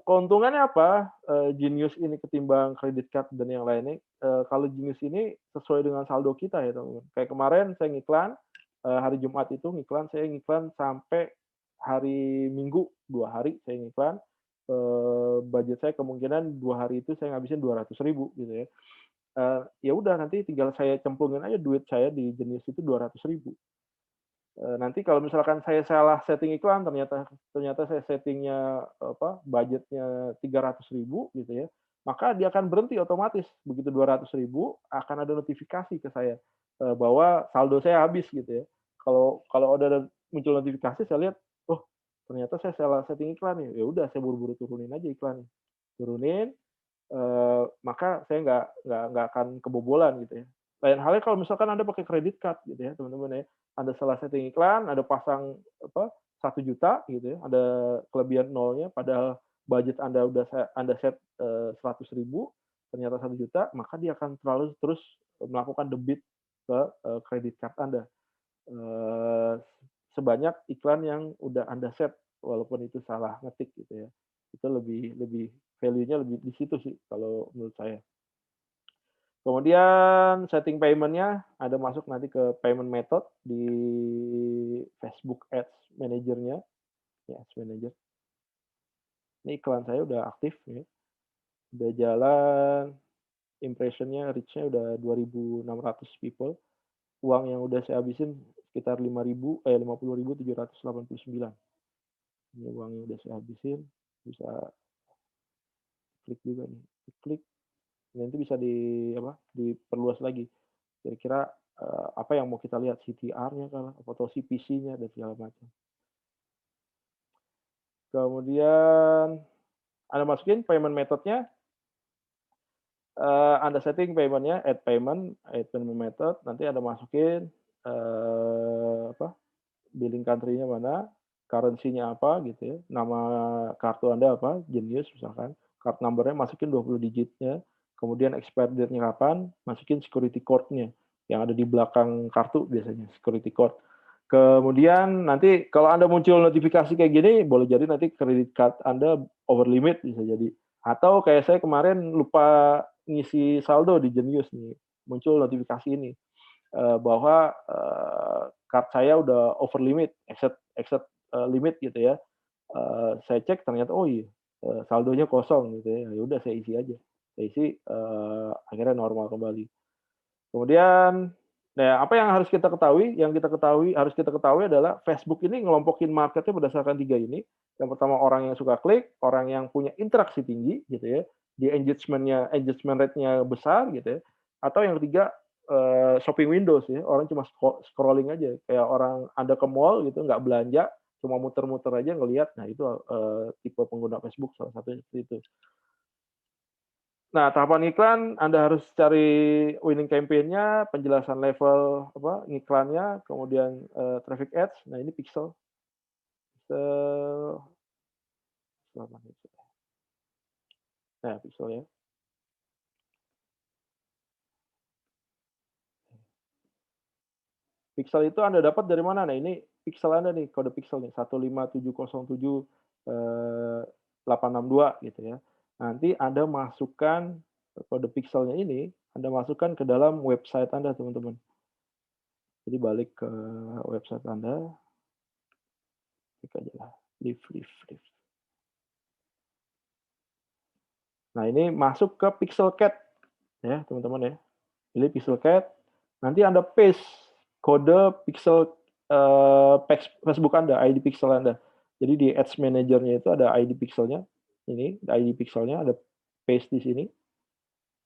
Keuntungannya apa, Genius ini ketimbang credit card dan yang lainnya, kalau Genius ini sesuai dengan saldo kita ya teman-teman. Kayak kemarin saya ngiklan, hari Jumat itu saya ngiklan sampai hari Minggu, 2 hari saya ngiklan, budget saya kemungkinan 2 hari itu saya ngabisin 200.000 gitu ya. Ya udah nanti tinggal saya cemplungin aja duit saya di Genius itu 200.000. Nanti kalau misalkan saya salah setting iklan, ternyata ternyata saya settingnya budgetnya 300.000 gitu ya, maka dia akan berhenti otomatis. Begitu 200.000 akan ada notifikasi ke saya, bahwa saldo saya habis gitu ya. Kalau kalau ada muncul notifikasi saya lihat, "Oh, ternyata saya salah setting iklan ya." Ya udah saya buru-buru turunin aja iklannya. Turunin, maka saya nggak akan kebobolan gitu ya. Lain halnya kalau misalkan Anda pakai credit card gitu ya teman-teman ya, Anda salah setting iklan, Anda pasang 1 juta gitu ya, ada kelebihan nolnya padahal budget Anda set, 100.000, ternyata 1 juta, maka dia akan terus melakukan debit ke, credit card Anda, eee, sebanyak iklan yang udah Anda set, walaupun itu salah ngetik gitu ya. Itu lebih lebih value-nya lebih di situ sih kalau menurut saya. Kemudian setting payment-nya, ada masuk nanti ke payment method di Facebook Ads Manager-nya, ya Ads Manager. Ini iklan saya udah aktif ya, udah jalan, impression-nya, reach-nya udah 2.600 people. Uang yang udah saya habisin sekitar 50.789. Ini uang yang udah saya habisin, bisa klik juga nih, klik, nanti bisa diperluas lagi. Kira-kira, apa yang mau kita lihat, CTR-nya kah, atau CPC-nya dan segala macam. Kemudian Anda masukin payment method-nya, Anda setting payment-nya, add payment method, nanti Anda masukin, billing country-nya mana, currency-nya apa gitu ya, nama kartu Anda apa, Genius misalkan, card number-nya masukin 20 digitnya, kemudian expire date-nya kapan, masukin security code-nya, yang ada di belakang kartu biasanya, security code. Kemudian nanti kalau Anda muncul notifikasi kayak gini, boleh jadi nanti credit card Anda over limit bisa jadi. Atau kayak saya kemarin lupa ngisi saldo di Genius nih, muncul notifikasi ini, bahwa, card saya udah over limit, exceed exceed, limit gitu ya. Saya cek ternyata, oh iya, saldonya kosong gitu ya, ya udah saya isi aja. Saya isi, akhirnya normal kembali. Kemudian, nah apa yang harus kita ketahui, harus kita ketahui adalah Facebook ini ngelompokin marketnya berdasarkan 3 ini. Yang pertama orang yang suka klik, orang yang punya interaksi tinggi gitu ya, di engagement rate-nya besar gitu ya, atau yang ketiga, shopping windows ya, orang cuma scrolling aja, kayak orang Anda ke mall gitu, nggak belanja, cuma muter-muter aja ngelihat, nah itu, tipe pengguna Facebook salah satunya seperti itu. Nah, tahapan iklan Anda harus cari winning campaign-nya, penjelasan level ngiklannya, kemudian, traffic ads. Nah, ini pixel, pixel mana itu? Nah, pixel ya. Pixel itu Anda dapat dari mana? Nah, ini pixel Anda nih, kode pixel nih, 15707, 862 gitu ya. Nanti Anda masukkan kode pixelnya ini Anda masukkan ke dalam website Anda, teman-teman. Jadi balik ke website Anda, klik aja lah, leave. Nah, ini masuk ke Pixelcat ya, teman-teman ya. Pilih Pixelcat, nanti Anda paste kode pixel Facebook Anda, ID pixel Anda. Jadi di Ads Manager-nya itu ada ID pixelnya. Ini ID pixelnya, ada paste di sini.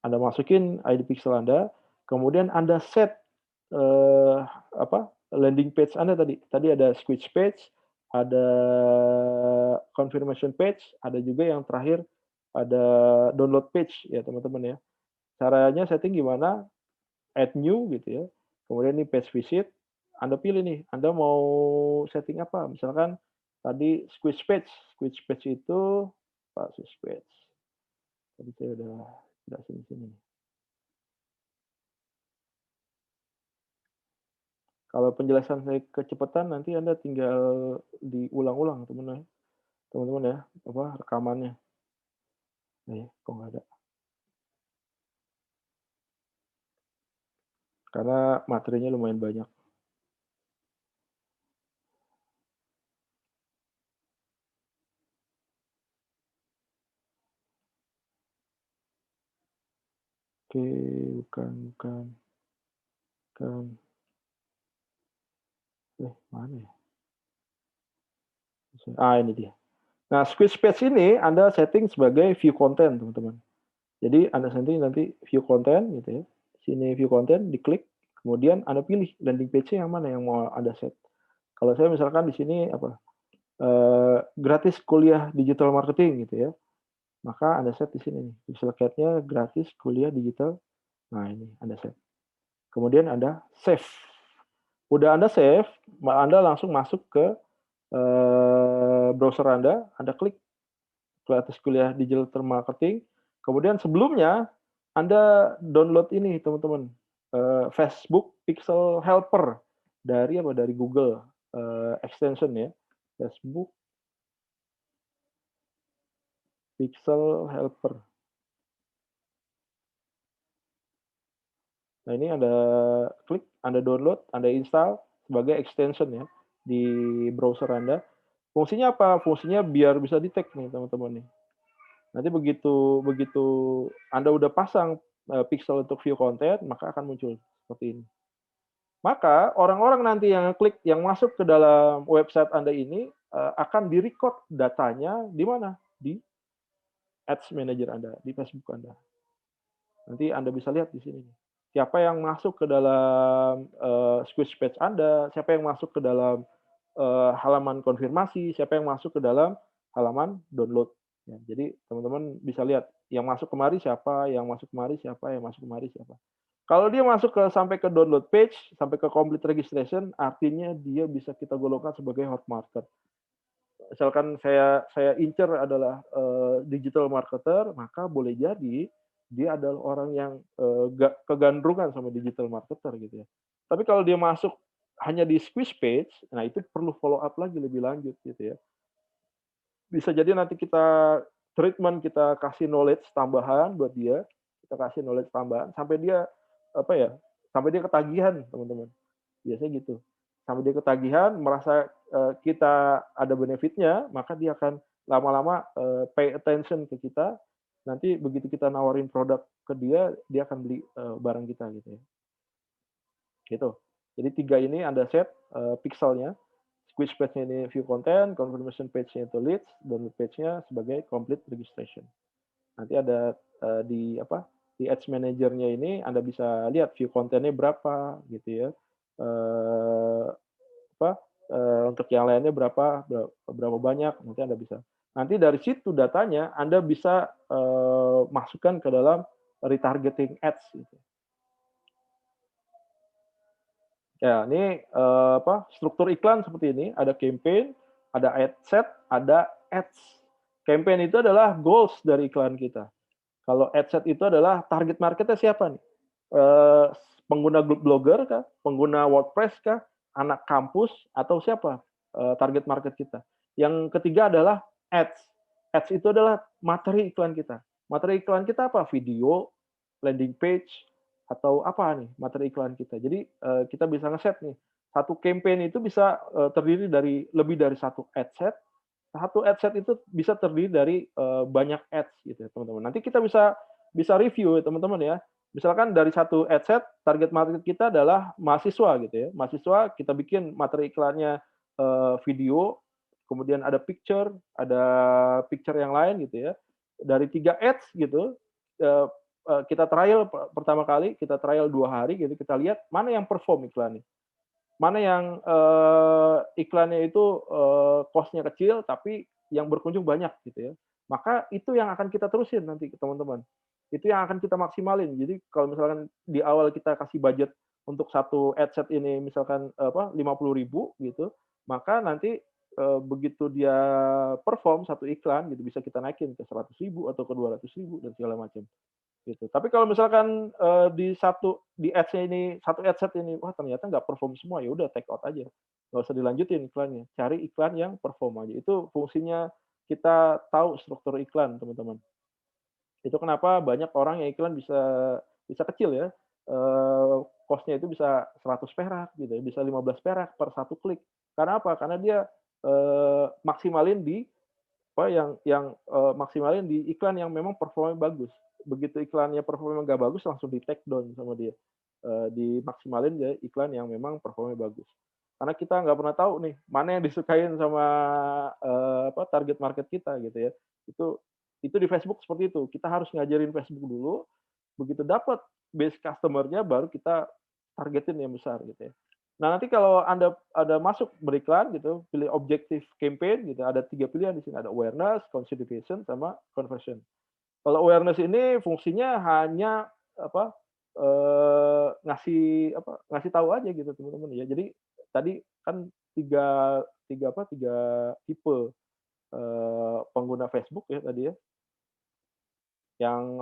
Anda masukin ID pixel Anda, kemudian Anda set landing page Anda tadi. Tadi ada squeeze page, ada confirmation page, ada juga yang terakhir ada download page ya, teman-teman ya. Caranya setting gimana? Add new gitu ya. Kemudian ini page visit, Anda pilih nih, Anda mau setting apa? Misalkan tadi squeeze page. Squeeze page itu squeeze page. Tadi saya udah sini. Kalau penjelasan saya kecepatan nanti Anda tinggal diulang-ulang teman-teman ya, rekamannya. Nih, kok nggak ada. Karena materinya lumayan banyak. Oke, bukan. Mana ya? Ini dia. Nah, squeeze page ini Anda setting sebagai view content, teman-teman. Jadi Anda setting nanti view content gitu ya. Sini view content, diklik, kemudian Anda pilih landing page-nya yang mana yang mau Anda set. Kalau saya misalkan di sini gratis kuliah digital marketing gitu ya. Maka Anda set di sini nih. Pixelcat-nya gratis kuliah digital. Nah, ini Anda set. Kemudian Anda save. Udah Anda save, Anda langsung masuk ke browser Anda klik gratis kuliah digital marketing. Kemudian sebelumnya Anda download ini, teman-teman, Facebook Pixel Helper dari Google extension ya, Facebook Pixel Helper. Nah, ini Anda klik, Anda download, Anda install sebagai extension ya di browser Anda. Fungsinya apa? Fungsinya biar bisa detect nih, teman-teman nih. Nanti begitu Anda udah pasang pixel untuk view content, maka akan muncul seperti ini. Maka orang-orang nanti yang klik, yang masuk ke dalam website Anda ini akan di-record datanya di mana? Di Ads Manager Anda, di Facebook Anda. Nanti Anda bisa lihat di sini. Siapa yang masuk ke dalam squeeze page Anda, siapa yang masuk ke dalam halaman konfirmasi, siapa yang masuk ke dalam halaman download. Ya, jadi teman-teman bisa lihat yang masuk kemari siapa, yang masuk kemari siapa, yang masuk kemari siapa. Kalau dia masuk sampai ke download page, sampai ke complete registration, artinya dia bisa kita golongkan sebagai hot market. Misalkan saya incer adalah digital marketer, maka boleh jadi dia adalah orang yang kegandrungan sama digital marketer gitu ya. Tapi kalau dia masuk hanya di squeeze page, nah itu perlu follow up lagi lebih lanjut gitu ya. Bisa jadi nanti kita treatment, kita kasih knowledge tambahan buat dia, kita kasih knowledge tambahan sampai dia sampai dia ketagihan, teman-teman. Biasanya gitu. Sampai dia ketagihan, merasa kita ada benefitnya, maka dia akan lama-lama pay attention ke kita. Nanti begitu kita nawarin produk ke dia, dia akan beli barang kita gitu ya. Gitu. Jadi 3 ini Anda set pixelnya. Squeeze page-nya ini view content, confirmation page-nya itu leads, download page-nya sebagai complete registration. Nanti ada di Ads Manager-nya ini Anda bisa lihat view content-nya berapa gitu ya. Untuk yang lainnya berapa banyak, nanti Anda bisa. Nanti dari situ datanya Anda bisa masukkan ke dalam retargeting ads gitu. Ya, ini struktur iklan seperti ini, ada campaign, ada ad set, ada ads. Campaign itu adalah goals dari iklan kita. Kalau ad set itu adalah target marketnya siapa nih? Pengguna blogger kah? Pengguna WordPress kah? Anak kampus atau siapa target market kita? Yang ketiga adalah ads. Ads itu adalah materi iklan kita. Materi iklan kita apa? Video, landing page, atau apa nih materi iklan kita. Jadi, kita bisa ngeset nih, satu campaign itu bisa, terdiri dari lebih dari satu ad set itu bisa terdiri dari, banyak ads gitu ya, teman-teman. Nanti kita bisa review ya, teman-teman ya. Misalkan dari satu ad set, target market kita adalah mahasiswa gitu ya. Mahasiswa kita bikin materi iklannya, video, kemudian ada picture yang lain gitu ya. Dari 3 ads gitu, eee kita trial pertama kali, kita trial 2 hari gitu, kita lihat mana yang perform iklannya. Mana yang, iklannya itu, cost-nya kecil, tapi yang berkunjung banyak gitu ya. Maka itu yang akan kita terusin nanti ke teman-teman. Itu yang akan kita maksimalin. Jadi kalau misalkan di awal kita kasih budget untuk satu adset ini misalkan, 50.000 gitu, maka nanti, begitu dia perform satu iklan gitu, bisa kita naikin ke 100.000 atau ke 200.000 dan segala macam. Gitu. Tapi kalau misalkan, di ads-nya ini, satu adset ini, wah ternyata nggak perform semua, ya udah take out aja, nggak usah dilanjutin iklannya, cari iklan yang perform aja. Itu fungsinya kita tahu struktur iklan, teman-teman. Itu kenapa banyak orang yang iklan bisa bisa kecil ya, cost-nya itu bisa 100 perak gitu ya, bisa 15 perak per satu klik. Karena apa? Karena dia, maksimalin di maksimalin di iklan yang memang performanya bagus. Begitu iklannya performanya nggak bagus, langsung di-take down sama dia. Dimaksimalin ya iklan yang memang performanya bagus. Karena kita nggak pernah tahu nih, mana yang disukain sama, target market kita gitu ya. Itu itu di Facebook seperti itu, kita harus ngajarin Facebook dulu, begitu dapat base customer-nya baru kita targetin yang besar gitu ya. Nah, nanti kalau Anda ada masuk beriklan gitu, pilih objective campaign gitu, ada 3 pilihan di sini, ada awareness, consideration, sama conversion. Kalau awareness ini fungsinya hanya apa, ngasih tahu aja gitu teman-teman ya. Jadi tadi kan 3 3 tipe, pengguna Facebook ya tadi ya, yang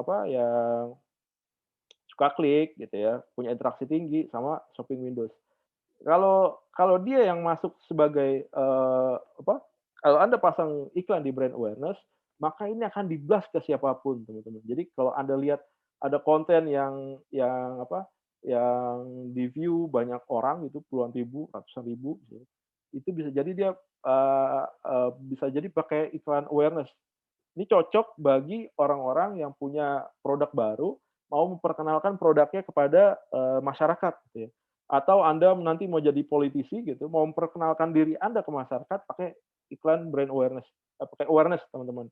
suka klik gitu ya, punya interaksi tinggi sama shopping windows. Kalau kalau dia yang masuk sebagai, kalau Anda pasang iklan di brand awareness, maka ini akan di-blast ke siapapun, teman-teman. Jadi kalau Anda lihat ada konten yang di-view banyak orang itu puluhan ribu, ratusan ribu gitu, itu bisa jadi dia, bisa jadi pakai iklan awareness. Ini cocok bagi orang-orang yang punya produk baru, mau memperkenalkan produknya kepada, masyarakat gitu ya. Atau Anda nanti mau jadi politisi gitu, mau memperkenalkan diri Anda ke masyarakat pakai iklan brand awareness, pakai awareness teman-teman.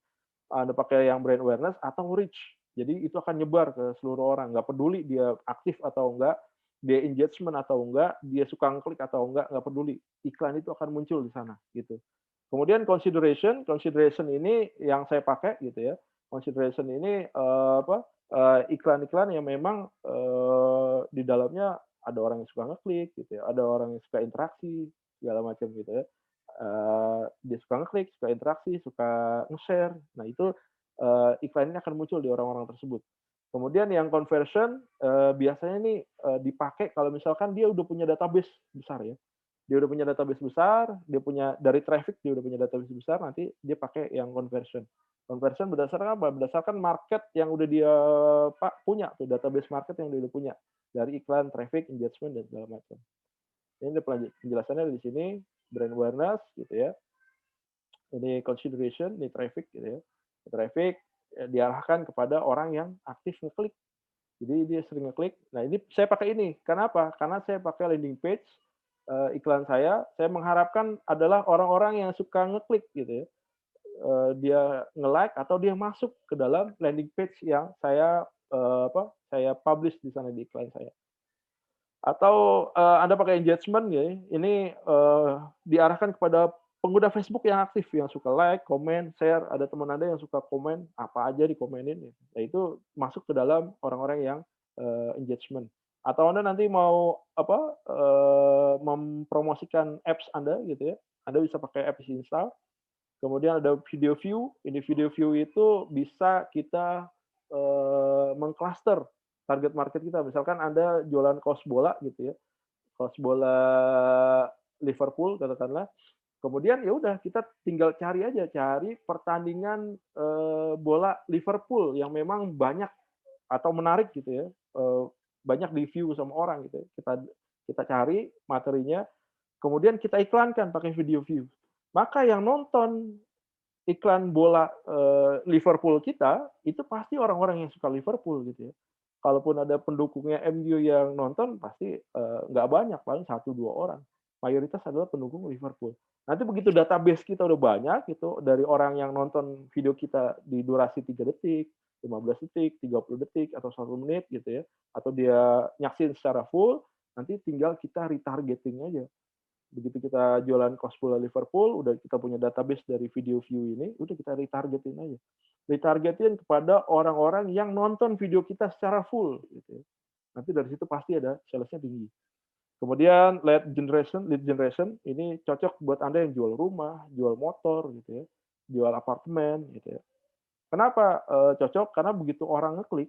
Anda pakai yang brand awareness atau reach. Jadi itu akan nyebar ke seluruh orang, nggak peduli dia aktif atau enggak, dia engagement atau enggak, dia suka ngeklik atau enggak peduli. Iklan itu akan muncul di sana gitu. Kemudian consideration ini yang saya pakai gitu ya. Consideration ini, iklan-iklan yang memang, di dalamnya ada orang yang suka ngeklik gitu ya, ada orang yang suka interaksi, segala macam gitu ya. Dia suka ngeklik, suka interaksi, suka nge-share. Nah itu, iklan ini akan muncul di orang-orang tersebut. Kemudian yang conversion, biasanya nih, dipakai kalau misalkan dia udah punya database besar ya. Dia udah punya database besar, dia punya dari traffic dia udah punya database besar, nanti dia pakai yang conversion. Conversion berdasarkan apa? Berdasarkan market yang udah dia punya tuh, database market yang dia udah punya, dari iklan, traffic, engagement, dan segala macam. Ini penjelasannya di sini, brand awareness gitu ya, ini consideration, ini traffic gitu ya. Traffic, diarahkan kepada orang yang aktif ngeklik. Jadi dia sering ngeklik. Nah ini saya pakai ini, karena apa? Karena saya pakai landing page, iklan saya mengharapkan adalah orang-orang yang suka ngeklik gitu ya. Dia nge-like atau dia masuk ke dalam landing page yang saya publish di sana di iklan saya. Atau, Anda pakai engagement ya, ini, diarahkan kepada pengguna Facebook yang aktif, yang suka like, komen, share, ada teman Anda yang suka komen, apa aja dikomenin ya. Nah itu masuk ke dalam orang-orang yang, engagement. Atau Anda nanti mau mempromosikan apps Anda gitu ya, Anda bisa pakai apps install, kemudian ada video view, ini video view itu bisa kita, mengcluster target market kita. Misalkan Anda jualan kaos bola gitu ya, kaos bola Liverpool katakanlah, kemudian ya udah kita tinggal cari pertandingan, bola Liverpool yang memang banyak atau menarik gitu ya, banyak di-view sama orang gitu ya. Kita cari materinya, kemudian kita iklankan pakai video view. Maka yang nonton iklan bola, Liverpool kita, itu pasti orang-orang yang suka Liverpool gitu ya. Kalaupun ada pendukungnya MU yang nonton pasti, nggak banyak, paling satu 2 orang. Mayoritas adalah pendukung Liverpool. Nanti begitu database kita udah banyak gitu, dari orang yang nonton video kita di durasi 3 detik, 15 detik, 30 detik, atau 1 menit gitu ya, atau dia nyaksin secara full, nanti tinggal kita retargeting aja. Begitu kita jualan kaos bola Liverpool, udah kita punya database dari video view ini, udah kita retargetin aja. Retargetin kepada orang-orang yang nonton video kita secara full gitu ya. Nanti dari situ pasti ada sales-nya tinggi. Kemudian lead generation ini cocok buat Anda yang jual rumah, jual motor gitu ya, jual apartemen gitu ya. Kenapa, cocok? Karena begitu orang ngeklik,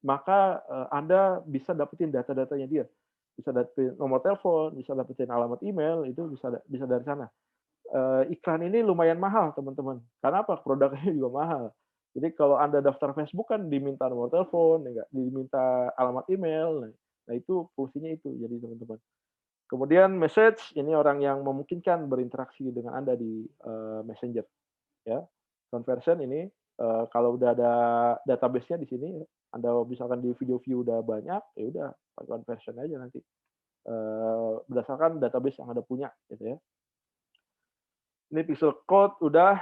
maka, Anda bisa dapetin data-datanya dia. Bisa dapetin nomor telepon, bisa dapetin alamat email, itu bisa dari sana. Iklan ini lumayan mahal teman-teman, karena apa? Produknya juga mahal. Jadi kalau Anda daftar Facebook kan diminta nomor telepon, ya nggak, diminta alamat email, nah itu fungsinya itu jadi teman-teman. Kemudian message, ini orang yang memungkinkan berinteraksi dengan Anda di, Messenger ya. Conversion ini, kalau udah ada database-nya di sini, Anda misalkan di video view udah banyak, ya udah pakai conversion aja nanti, berdasarkan database yang Anda punya gitu ya. Ini pixel code udah,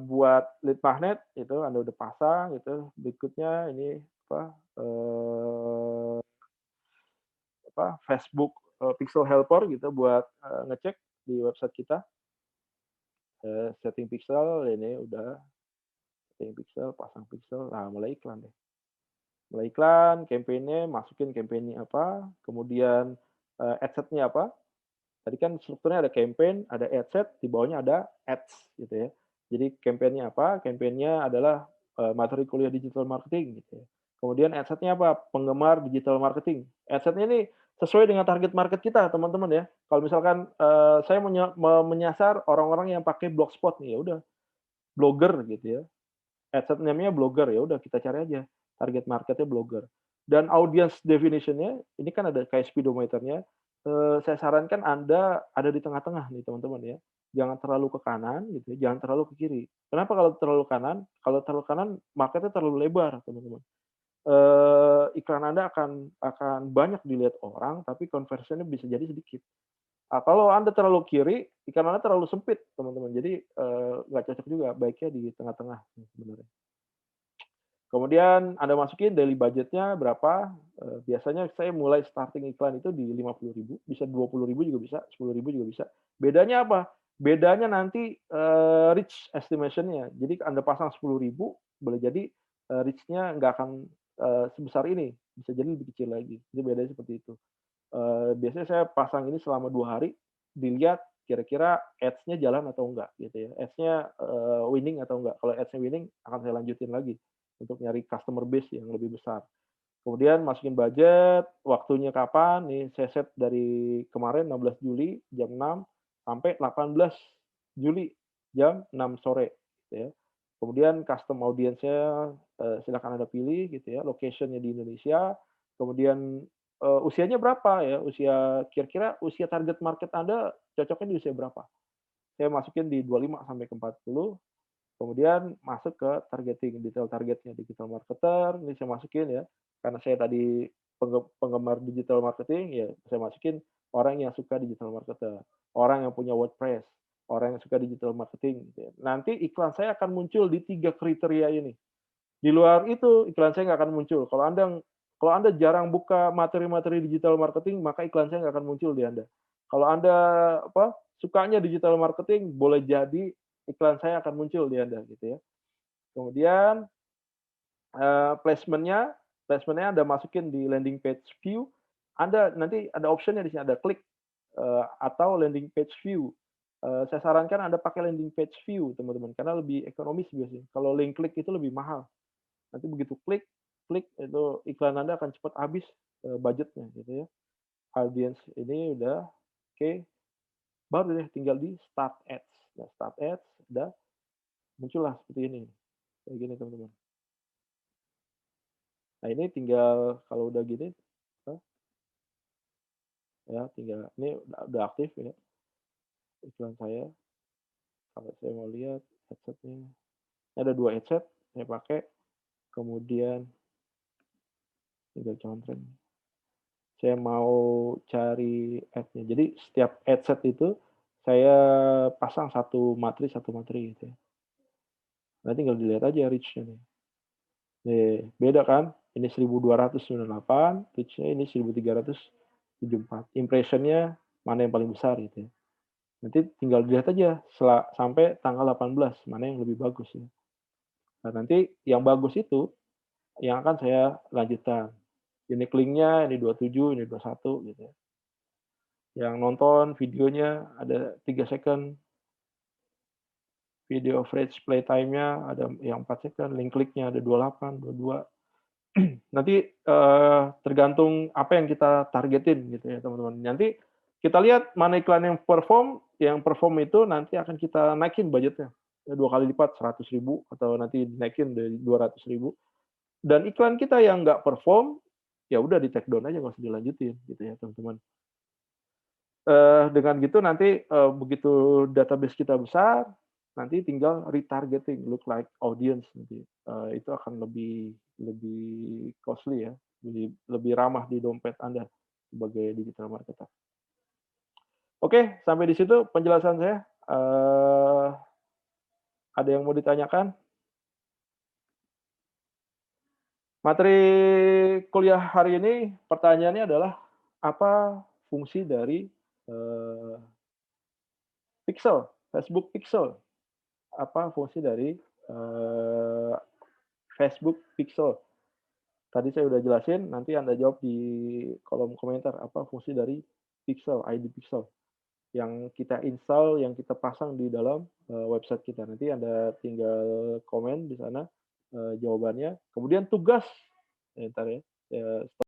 buat lead magnet itu Anda udah pasang gitu. Berikutnya ini eee, Facebook, pixel helper gitu buat, ngecek di website kita, setting pixel ini udah, setting pixel, pasang pixel, nah mulai iklan deh. Mulai iklan, campaign-nya masukin campaign-nya apa, kemudian, adset-nya apa. Tadi kan strukturnya ada campaign, ada adset, di bawahnya ada ads gitu ya. Jadi campaign-nya apa? Campaign-nya adalah, materi kuliah digital marketing gitu ya. Kemudian adset-nya apa? Penggemar digital marketing. Adset-nya ini sesuai dengan target market kita teman-teman ya. Kalau misalkan, saya menyasar orang-orang yang pakai Blogspot nih, ya udah blogger gitu ya. Adset name-nya blogger, ya udah kita cari aja target market-nya blogger. Dan audience definition-nya, ini kan ada kayak speedometer-nya, saya sarankan Anda ada di tengah-tengah nih teman-teman ya. Jangan terlalu ke kanan gitu ya, jangan terlalu ke kiri. Kenapa kalau terlalu kanan? Kalau terlalu kanan market-nya terlalu lebar teman-teman. Iklan Anda akan banyak dilihat orang, tapi conversion-nya bisa jadi sedikit. Kalau Anda terlalu kiri, iklan Anda terlalu sempit teman-teman. Jadi, nggak cocok juga, baiknya di tengah-tengah sebenarnya. Kemudian Anda masukin daily budgetnya berapa, biasanya saya mulai starting iklan itu di 50.000, bisa 20.000 juga bisa, 10.000 juga bisa. Bedanya apa? Bedanya nanti, reach estimation-nya. Jadi Anda pasang 10.000, boleh jadi, reach-nya nggak akan, sebesar ini, bisa jadi lebih kecil lagi. Jadi bedanya seperti itu. Biasanya saya pasang ini selama 2 hari, dilihat kira-kira ads-nya jalan atau enggak gitu ya. Ads-nya, winning atau enggak. Kalau ads-nya winning akan saya lanjutin lagi untuk nyari customer base yang lebih besar. Kemudian masukin budget, waktunya kapan, nih saya set dari kemarin 16 Juli jam 6 sampai 18 Juli jam 6 sore gitu ya. Kemudian custom audience-nya, silakan Anda pilih gitu ya, location-nya di Indonesia, kemudian, usianya berapa ya, kira-kira usia target market Anda cocoknya di usia berapa? Saya masukin di 25 sampai ke 40. Kemudian masuk ke targeting, detail targetnya digital marketer, ini saya masukin ya, karena saya tadi penggemar digital marketing, ya saya masukin orang yang suka digital marketer, orang yang punya WordPress, orang yang suka digital marketing, gitu ya. Nanti iklan saya akan muncul di 3 kriteria ini. Di luar itu, iklan saya nggak akan muncul. Kalau Anda jarang buka materi-materi digital marketing, maka iklan saya nggak akan muncul di Anda. Kalau Anda, sukanya digital marketing, boleh jadi iklan saya akan muncul di Anda, gitu ya. Kemudian, placement-nya Anda masukin di landing page view, Anda nanti ada option-nya di sini, ada klik, atau landing page view. Saya sarankan Anda pakai landing page view, teman-teman, karena lebih ekonomis biasanya. Kalau link klik itu lebih mahal. Nanti begitu klik klik itu iklan Anda akan cepat habis, budgetnya gitu ya. Audience ini udah oke, baru deh tinggal di start ads. Nah, start ads udah muncullah seperti ini, kayak gini teman-teman. Nah, ini tinggal kalau udah gini, apa, ya tinggal ini udah aktif ya iklan saya. Kalau saya mau lihat headset-nya, ada 2 headset saya pakai, kemudian tinggal conteng. Saya mau cari ad-nya. Jadi setiap headset itu saya pasang satu materi gitu ya. Nanti tinggal dilihat aja reach-nya nih. Nih, beda kan? Ini 1.298, reach-nya ini 1.374. Impression-nya mana yang paling besar gitu ya. Nanti tinggal dilihat aja sampai tanggal 18 mana yang lebih bagus ya. Nah, nanti yang bagus itu yang akan saya lanjutkan. Ini link-nya, ini 27, ini 21 gitu ya. Yang nonton videonya ada 3 second, video average play time-nya ada yang 4 second, link kliknya ada 28, 22. Nanti, tergantung apa yang kita targetin gitu ya, teman-teman. Nanti kita lihat mana iklan yang perform itu nanti akan kita naikin budgetnya. 2 kali lipat 100.000 atau nanti dinaikin dari 200.000. Dan iklan kita yang nggak perform, ya udah di-take down aja, nggak usah dilanjutin gitu ya, teman-teman. Dengan gitu nanti, begitu database kita besar, nanti tinggal retargeting, look like audience nanti, itu akan lebih lebih costly ya, lebih ramah di dompet Anda sebagai digital marketer. Oke, sampai di situ penjelasan saya. Ada yang mau ditanyakan? Materi kuliah hari ini pertanyaannya adalah, apa fungsi dari, eee, pixel, Facebook Pixel? Apa fungsi dari, eee, Facebook Pixel? Tadi saya udah jelasin, nanti Anda jawab di kolom komentar, apa fungsi dari Pixel, ID Pixel, yang kita install, yang kita pasang di dalam, website kita. Nanti Anda tinggal komen di sana, jawabannya. Kemudian tugas, entar ya,